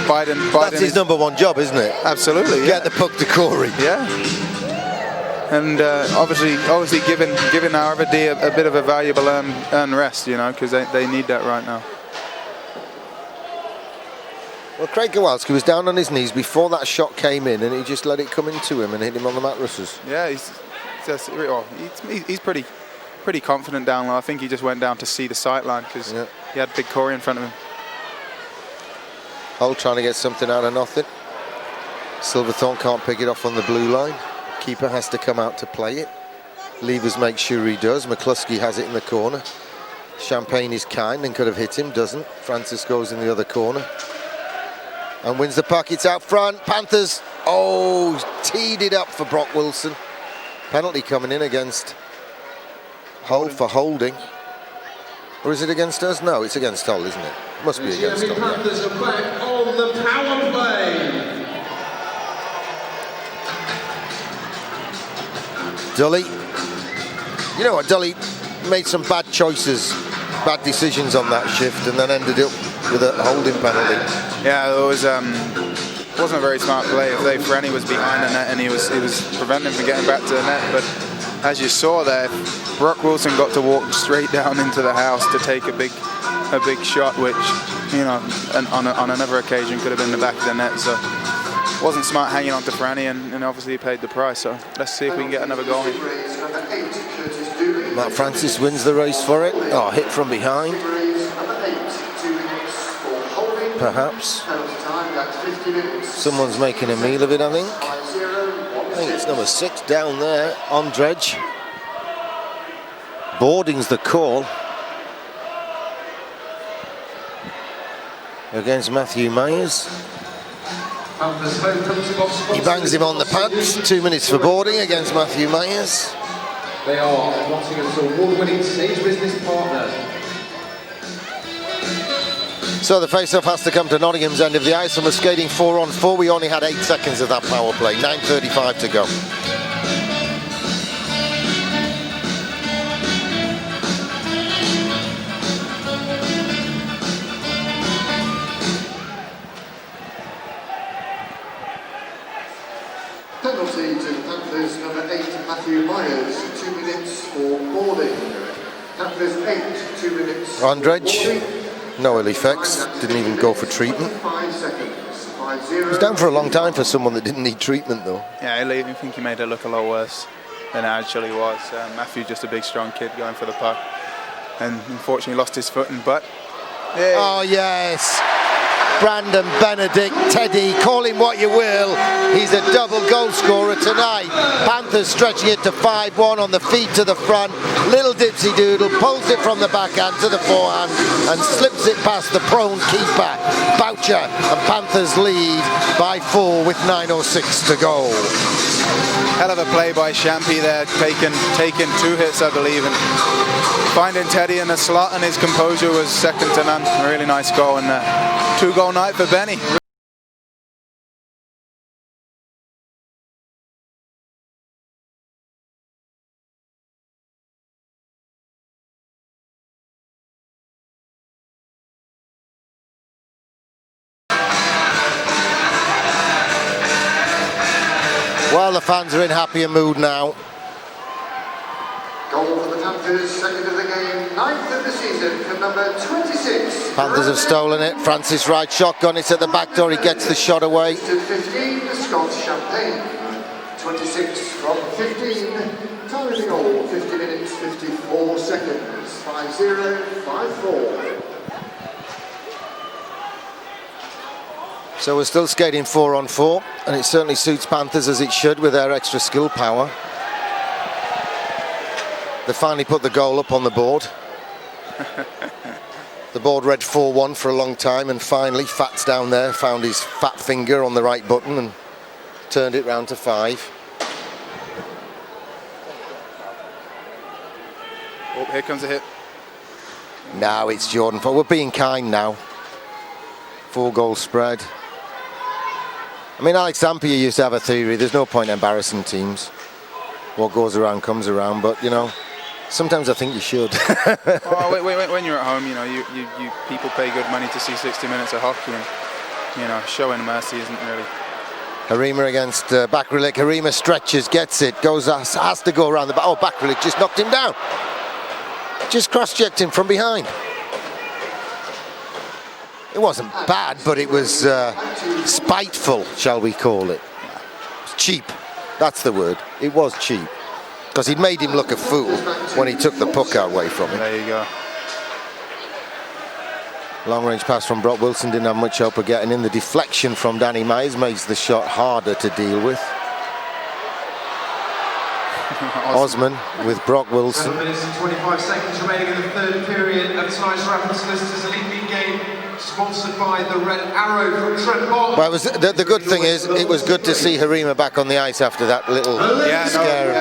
Biden That's his number 1 job, isn't it? Absolutely. Get the puck to Corey. Yeah. And obviously giving our other D a bit of a valuable earned rest, you know, because they need that right now. Well, Craig Kowalski was down on his knees before that shot came in, and he just let it come into him and hit him on the mattresses. Yeah, he's pretty confident down low. I think he just went down to see the sight line because he had big Corey in front of him. Hull trying to get something out of nothing. Silverthorne can't pick it off on the blue line. Keeper has to come out to play it. Levers makes sure he does. McCluskey has it in the corner. Champagne is kind and could have hit him, doesn't. Francis goes in the other corner and wins the puck. It's out front. Panthers, teed it up for Brock Wilson. Penalty coming in against Hull for holding. Or is it against us? No, it's against Hull, isn't it? Must be against The Hull. Yeah. Panthers are back on the power play. Dully. You know what, Dully made some bad choices, bad decisions on that shift, and then ended up with a holding penalty. Yeah, it wasn't a very smart play. If Franny was behind the net and he was preventing him from getting back to the net, but as you saw there, Brock Wilson got to walk straight down into the house to take a big shot, which, you know, on another occasion could have been the back of the net. So it wasn't smart hanging on to Franny, and obviously he paid the price. So let's see if we can get another goal here. Matt Francis wins the race for it. Oh, hit from behind. Perhaps. Someone's making a meal of it, I think. I think it's number 6 down there on Dredge. Boarding's the call against Matthew Myers. He bangs him on the pads. 2 minutes for Boarding against Matthew Myers. They are Nottingham's award-winning stage business partner. So the face-off has to come to Nottingham's end of the ice, and we're skating 4-on-4. We only had 8 seconds of that power play. 9:35 to go. Penalty to the Panthers, number 8, Matthew Myers, 2 minutes for Boarding. Panthers 8, 2 minutes. On Dredge, no ill effects, didn't even go for treatment. 5 seconds. 5-0. He was down for a long time for someone that didn't need treatment, though. Yeah, I think he made it look a lot worse than it actually was. Matthew, just a big, strong kid going for the puck, and unfortunately lost his footing. But yeah. Oh yes, Brandon Benedict, Teddy, call him what you will. He's a double goal scorer tonight. Panthers stretching it to 5-1 on the feet to the front. Little dipsy doodle, pulls it from the backhand to the forehand and slips it past the prone keeper, Boucher, and Panthers lead by 4 with 9:06 to go. Hell of a play by Champy there, taking 2 hits, I believe, and finding Teddy in the slot, and his composure was second to none. A really nice goal, and 2-goal night for Benny. Well, the fans are in happier mood now. Goal for the Panthers, second of the game, 9th of the season for number 26. Panthers have stolen it. Francis Wright shotgun, it's at the back door, he gets the shot away. To 15, Scott Champagne. 26 from 15. Time of the goal, 50 minutes, 54 seconds. 5-0, 5-4. So we're still skating 4-on-4, and it certainly suits Panthers as it should with their extra skill power. They finally put the goal up on the board. The board read 4-1 for a long time, and finally Fats down there found his fat finger on the right button and turned it round to 5. Oh, here comes a hit. Now it's Jordan. We're being kind now. 4-goal spread. I mean, Alex Dampier used to have a theory, there's no point embarrassing teams. What goes around comes around, but you know, sometimes I think you should. When you're at home, you know, you people pay good money to see 60 minutes of hockey, and you know, showing mercy isn't really. Harima against Bakrilic. Harima stretches, gets it, has to go around the back. Oh, Bakrilic just knocked him down. Just cross-checked him from behind. It wasn't bad, but it was spiteful, shall we call it. It's cheap, that's the word. It was cheap. Because he'd made him look a fool when he took the puck away from him. There you go. Long-range pass from Brock Wilson, didn't have much hope of getting in. The deflection from Danny Myers makes the shot harder to deal with. Osman with Brock Wilson. 7 minutes and 25 seconds remaining in the third period of tonight's Rapid Solicitors Elite League game, sponsored by the Red Arrow from Trent Barton. Well, it was, the good thing is, it was good to see Harima back on the ice after that little scare.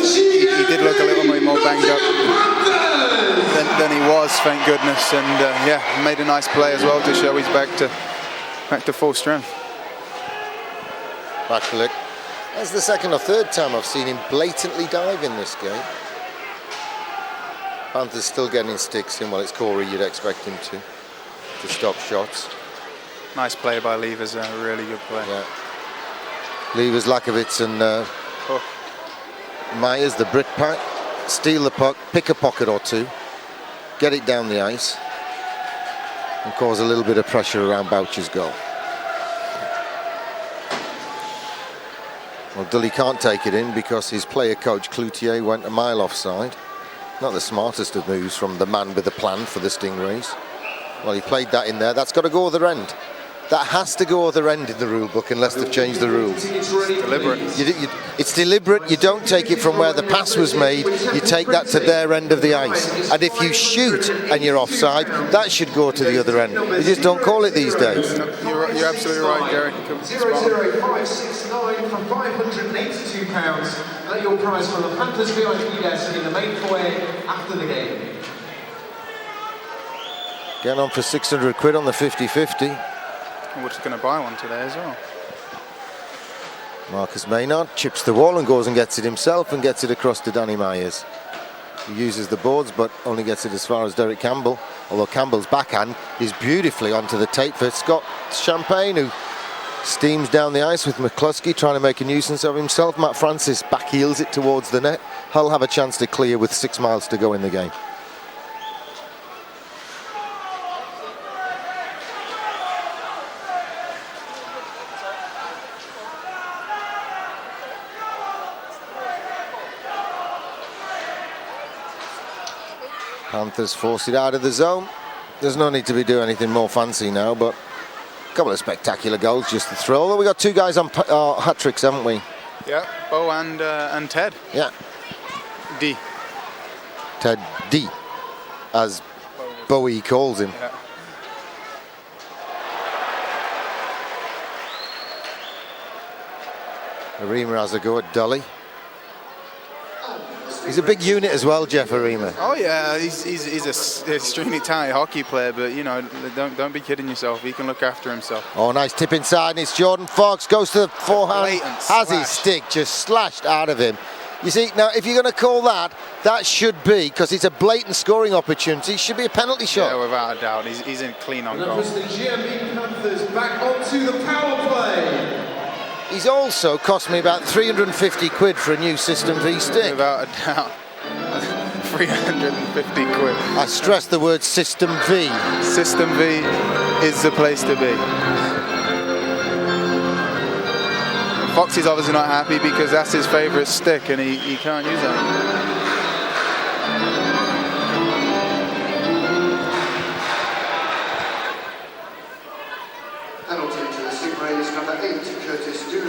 He did look a little more banged up than he was, thank goodness, and yeah, made a nice play as well to show he's back to full strength. Backflip. That's the second or third time I've seen him blatantly dive in this game. Panthers still getting sticks in. Well, it's Corey, you'd expect him to stop shots. Nice play by Levers, a really good play. Yeah. Levers, Lakovitz and Myers, the Brit pack, steal the puck, pick a pocket or two, get it down the ice, and cause a little bit of pressure around Boucher's goal. Well, Dully can't take it in because his player coach Cloutier went a mile offside. Not the smartest of moves from the man with the plan for the Stingrays. Well, he played that in there. That's got to go other end. That has to go other end in the rule book unless they've changed the rules. It's deliberate. It's deliberate. You don't take it from where the pass was made. You take that to their end of the ice. And if you shoot and you're offside, that should go to the other end. They just don't call it these days. You're absolutely right, Gary. 00569 for £582. At your prize from the Panthers VIP desk in the main foyer after the game. Getting on for 600 quid on the 50-50. We're just going to buy one today as well. Marcus Maynard chips the wall and goes and gets it himself and gets it across to Danny Myers. He uses the boards but only gets it as far as Derek Campbell, although Campbell's backhand is beautifully onto the tape for Scott Champagne, who steams down the ice with McCluskey trying to make a nuisance of himself. Matt Francis backheels it towards the net. Hull have a chance to clear with 6 miles to go in the game. Panthers force it out of the zone. There's no need to be doing anything more fancy now, but a couple of spectacular goals just to throw. Although we got 2 guys on hat tricks, haven't we? Yeah, Bo and Ted. Yeah. D. Ted D, as Bowie calls him. Yeah. Arima has a go at Dully. He's a big unit as well, Jeff Arima. Oh yeah, he's a extremely talented hockey player, but you know, don't be kidding yourself. He can look after himself. Oh, nice tip inside, and it's Jordan Fox, goes to the forehand, has his stick just slashed out of him. You see, now if you're going to call that, that should be, because it's a blatant scoring opportunity, it should be a penalty shot. Yeah, without a doubt. He's in clean on goal. And that was the GMB Panthers back onto the power play. He's also cost me about 350 quid for a new System V stick. Without a doubt. 350 quid. I stress the word System V. System V is the place to be. Foxy's obviously not happy because that's his favourite stick and he can't use it.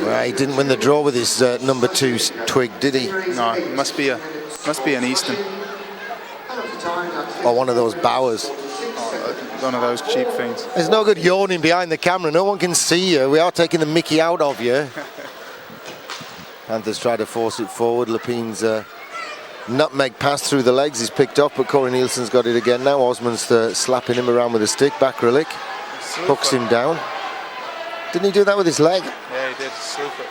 Well, he didn't win the draw with his number 2 twig, did he? No, it must be an Easton. Or one of those Bowers. One of those cheap things. There's no good yawning behind the camera. No one can see you. We are taking the mickey out of you. Panthers try to force it forward. Lepine's nutmeg pass through the legs is picked up, but Corey Nielsen's got it again now. Osmond's slapping him around with a stick. Bakralik hooks him down. Didn't he do that with his leg? Yeah, he did. Super.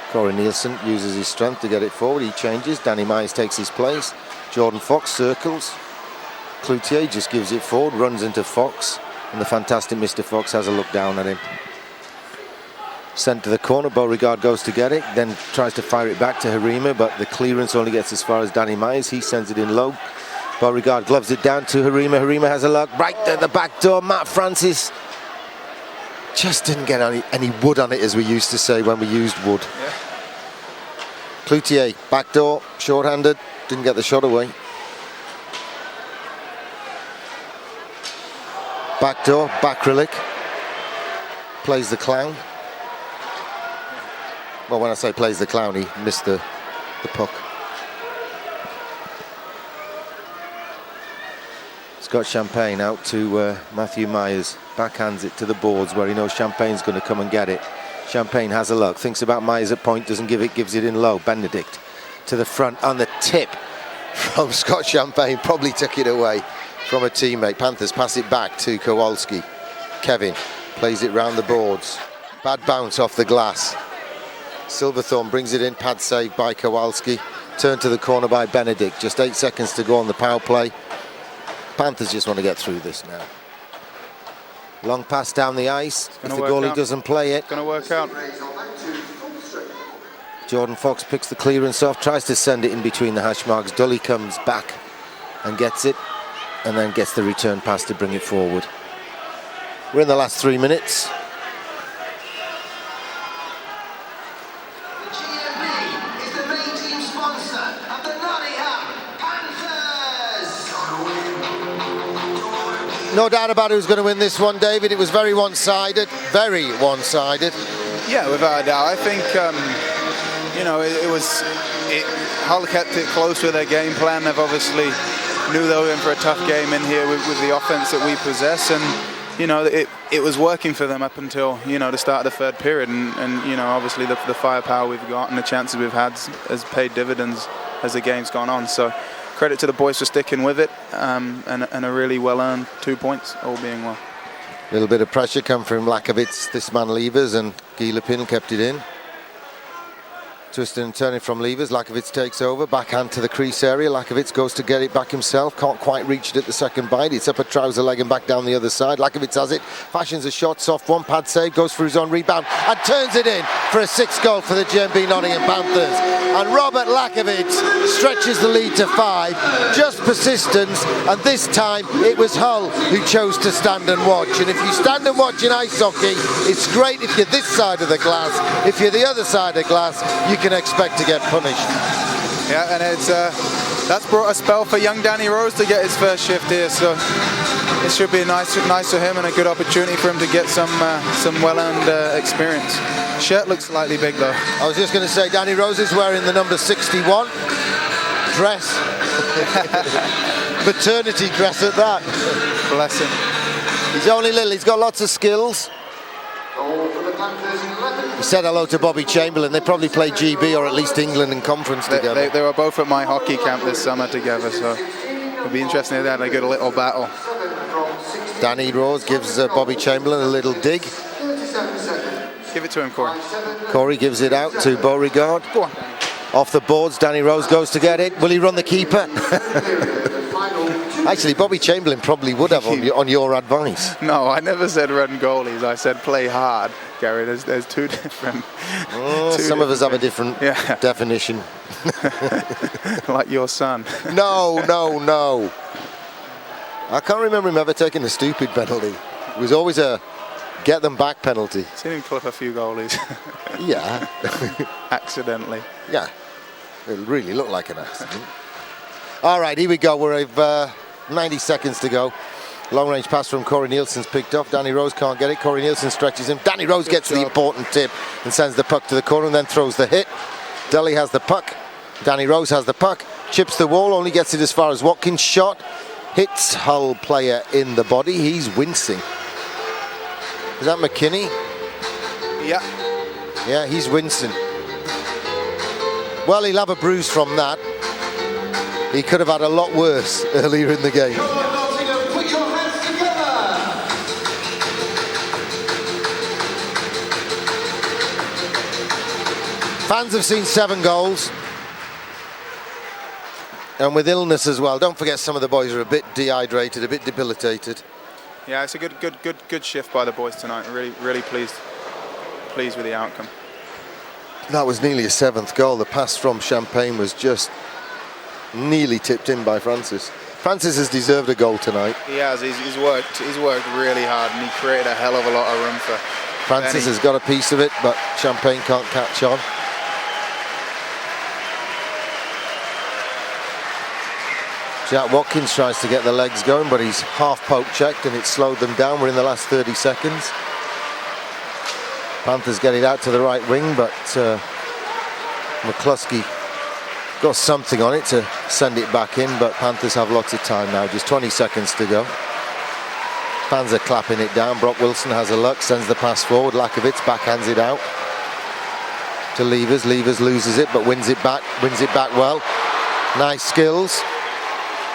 Corey Nielsen uses his strength to get it forward. He changes. Danny Myers takes his place. Jordan Fox circles. Cloutier just gives it forward, runs into Fox, and the fantastic Mr. Fox has a look down at him. Sent to the corner. Beauregard goes to get it, then tries to fire it back to Harima, but the clearance only gets as far as Danny Myers. He sends it in low. Beauregard gloves it down to Harima. Harima has a look right at the back door. Matt Francis just didn't get any wood on it, as we used to say when we used wood. Yeah. Cloutier, back door, short-handed, didn't get the shot away. Back door, Bakralik plays the clown. Well, when I say plays the clown, he missed the puck. Scott Champagne out to Matthew Myers. Backhands it to the boards where he knows Champagne's going to come and get it. Champagne has a look, thinks about Myers at point, doesn't give it, gives it in low. Benedict to the front on the tip. from Scott Champagne, probably took it away from a teammate. Panthers pass it back to Kowalski. Kevin plays it round the boards. Bad bounce off the glass. Silverthorne brings it in, pad save by Kowalski. Turn to the corner by Benedict. Just 8 seconds to go on the power play. Panthers just want to get through this now. Long pass down the ice. If the goalie doesn't play it. It's going to work out. Jordan Fox picks the clearance off, tries to send it in between the hash marks. Dully comes back and gets it, and then gets the return pass to bring it forward. We're in the last 3 minutes. The GMB is the main team sponsor of the Nottingham Panthers. No doubt about who's going to win this one, David. It was very one-sided, very one-sided. Yeah, without a doubt. I think, Hull kept it close with their game plan. They've obviously knew they were in for a tough game in here with the offense that we possess, and it was working for them up until the start of the third period, and obviously the firepower we've got and the chances we've had has paid dividends as the game's gone on. So credit to the boys for sticking with it, and a really well-earned 2 points, all being well. A little bit of pressure come from Lakovitz, this man Levers, and Guy Lepin kept it in. Twisting and turning from Levers, Lakovitz takes over, backhand to the crease area. Lakovitz goes to get it back himself, can't quite reach it at the second bite. It's up a trouser leg and back down the other side. Lakovitz has it, fashions a shot, soft one, pad save, goes for his own rebound and turns it in for a 6th goal for the GMB Nottingham Panthers. And Robert Lakovitz stretches the lead to 5, just persistence, and this time it was Hull who chose to stand and watch. And if you stand and watch in ice hockey, it's great if you're this side of the glass. If you're the other side of the glass, you can expect to get punished. Yeah, and that's brought a spell for young Danny Rose to get his first shift here, so it should be nice for him and a good opportunity for him to get some well-earned experience. Shirt looks slightly big though. I was just going to say, Danny Rose is wearing the number 61 dress. Maternity dress at that. Bless him. He's only little, he's got lots of skills. He said hello to Bobby Chamberlain. They probably play GB or at least England in conference together. They were both at my hockey camp this summer together, so it'll be interesting if they had a good little battle. Danny Rose gives Bobby Chamberlain a little dig. Give it to him, Corey. Corey gives it out to Beauregard. Go on. Off the boards, Danny Rose goes to get it. Will he run the keeper? Actually, Bobby Chamberlain probably would have on your advice. No, I never said run goalies. I said play hard, Gary. There's two different... Some of us have a different definition. Like your son. No. I can't remember him ever taking a stupid penalty. It was always a get them back penalty. Seen him clip a few goalies. Yeah. Accidentally. Yeah. It really looked like an accident. All right, here we go. We're 90 seconds to go. Long range pass from Corey Nielsen's picked off. Danny Rose can't get it. Corey Nielsen stretches him. Danny Rose gets the important tip and sends the puck to the corner and then throws the hit. Dully has the puck. Danny Rose has the puck. Chips the wall, only gets it as far as Watkins' shot. Hits Hull player in the body. He's wincing. Is that McKinney? Yeah. Yeah, he's wincing. Well, he'll have a bruise from that. He could have had a lot worse earlier in the game. Nottingham, put your hands together. Fans have seen 7 goals. And with illness as well. Don't forget some of the boys are a bit dehydrated, a bit debilitated. Yeah, it's a good shift by the boys tonight. Really pleased with the outcome. That was nearly a 7th goal. The pass from Champagne was just nearly tipped in by Francis. Francis has deserved a goal tonight. He has. He's worked really hard, and he created a hell of a lot of room for Francis has got a piece of it, but Champagne can't catch on. Jack Watkins tries to get the legs going, but he's half poke checked and it slowed them down. We're in the last 30 seconds. Panthers get it out to the right wing, but McCluskey got something on it to send it back in, but Panthers have lots of time now, just 20 seconds to go. Fans are clapping it down. Brock Wilson has a look, sends the pass forward. Lakovitz backhands it out to Levers. Levers loses it, but wins it back well. Nice skills.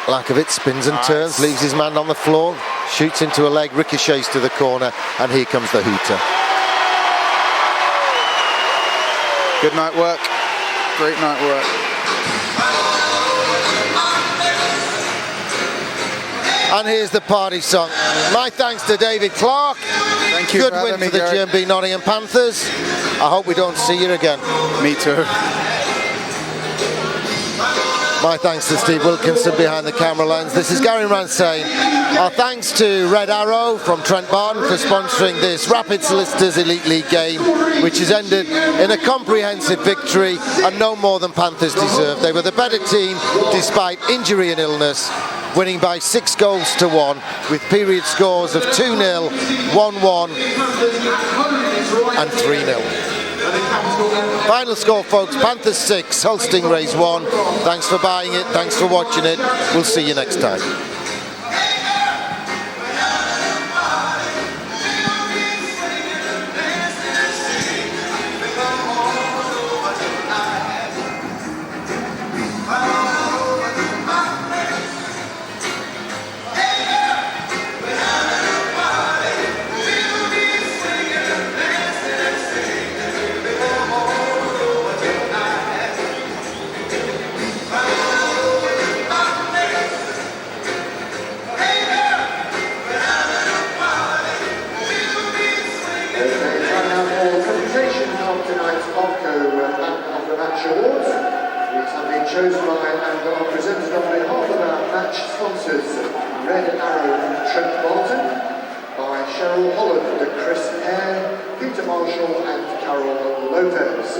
Lack of it, spins and turns, leaves his man on the floor, shoots into a leg, ricochets to the corner, and here comes the hooter. Good night work. Great night work. And here's the party song. My thanks to David Clark. Thank you. Good win for the GMB Nottingham Panthers. I hope we don't see you again. Me too. My thanks to Steve Wilkinson behind the camera lens. This is Gary Rand saying our thanks to Red Arrow from Trent Barton for sponsoring this Rapid Solicitors Elite League game, which has ended in a comprehensive victory and no more than Panthers deserved. They were the better team despite injury and illness, winning by 6 goals to 1 with period scores of 2-0, 1-1 and 3-0. Final score, folks, Panthers 6, Hull Stingrays 1. Thanks for buying it, thanks for watching it. We'll see you next time. Chosen by and are presented on behalf of our match sponsors, Red Arrow and Trent Barton, by Cheryl Holland, Chris Hare, Peter Marshall and Carol Lopez.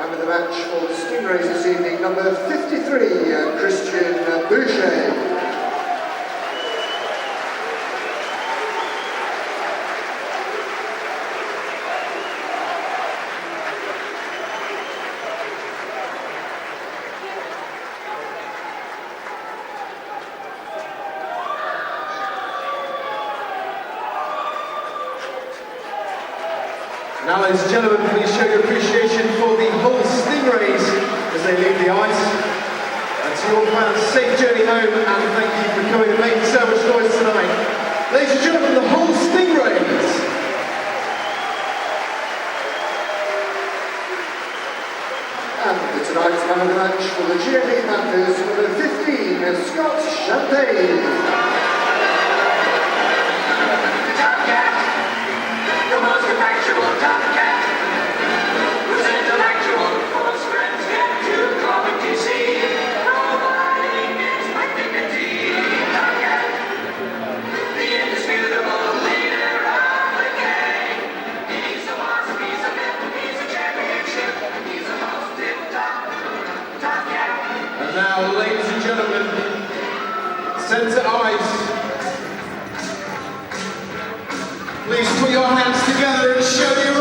And with the match for the Stingrays this evening, number 53, Christian Boucher. Now, ladies and gentlemen, please show your appreciation for the Hull Stingrays as they leave the ice. And to your fans, safe journey home, and thank you for coming and making so much noise tonight. Ladies and gentlemen, the Hull Stingrays. And for tonight's man of the match for the GMB Panthers, number 15, Scott Champagne. Now, ladies and gentlemen, centre ice. Please put your hands together and show your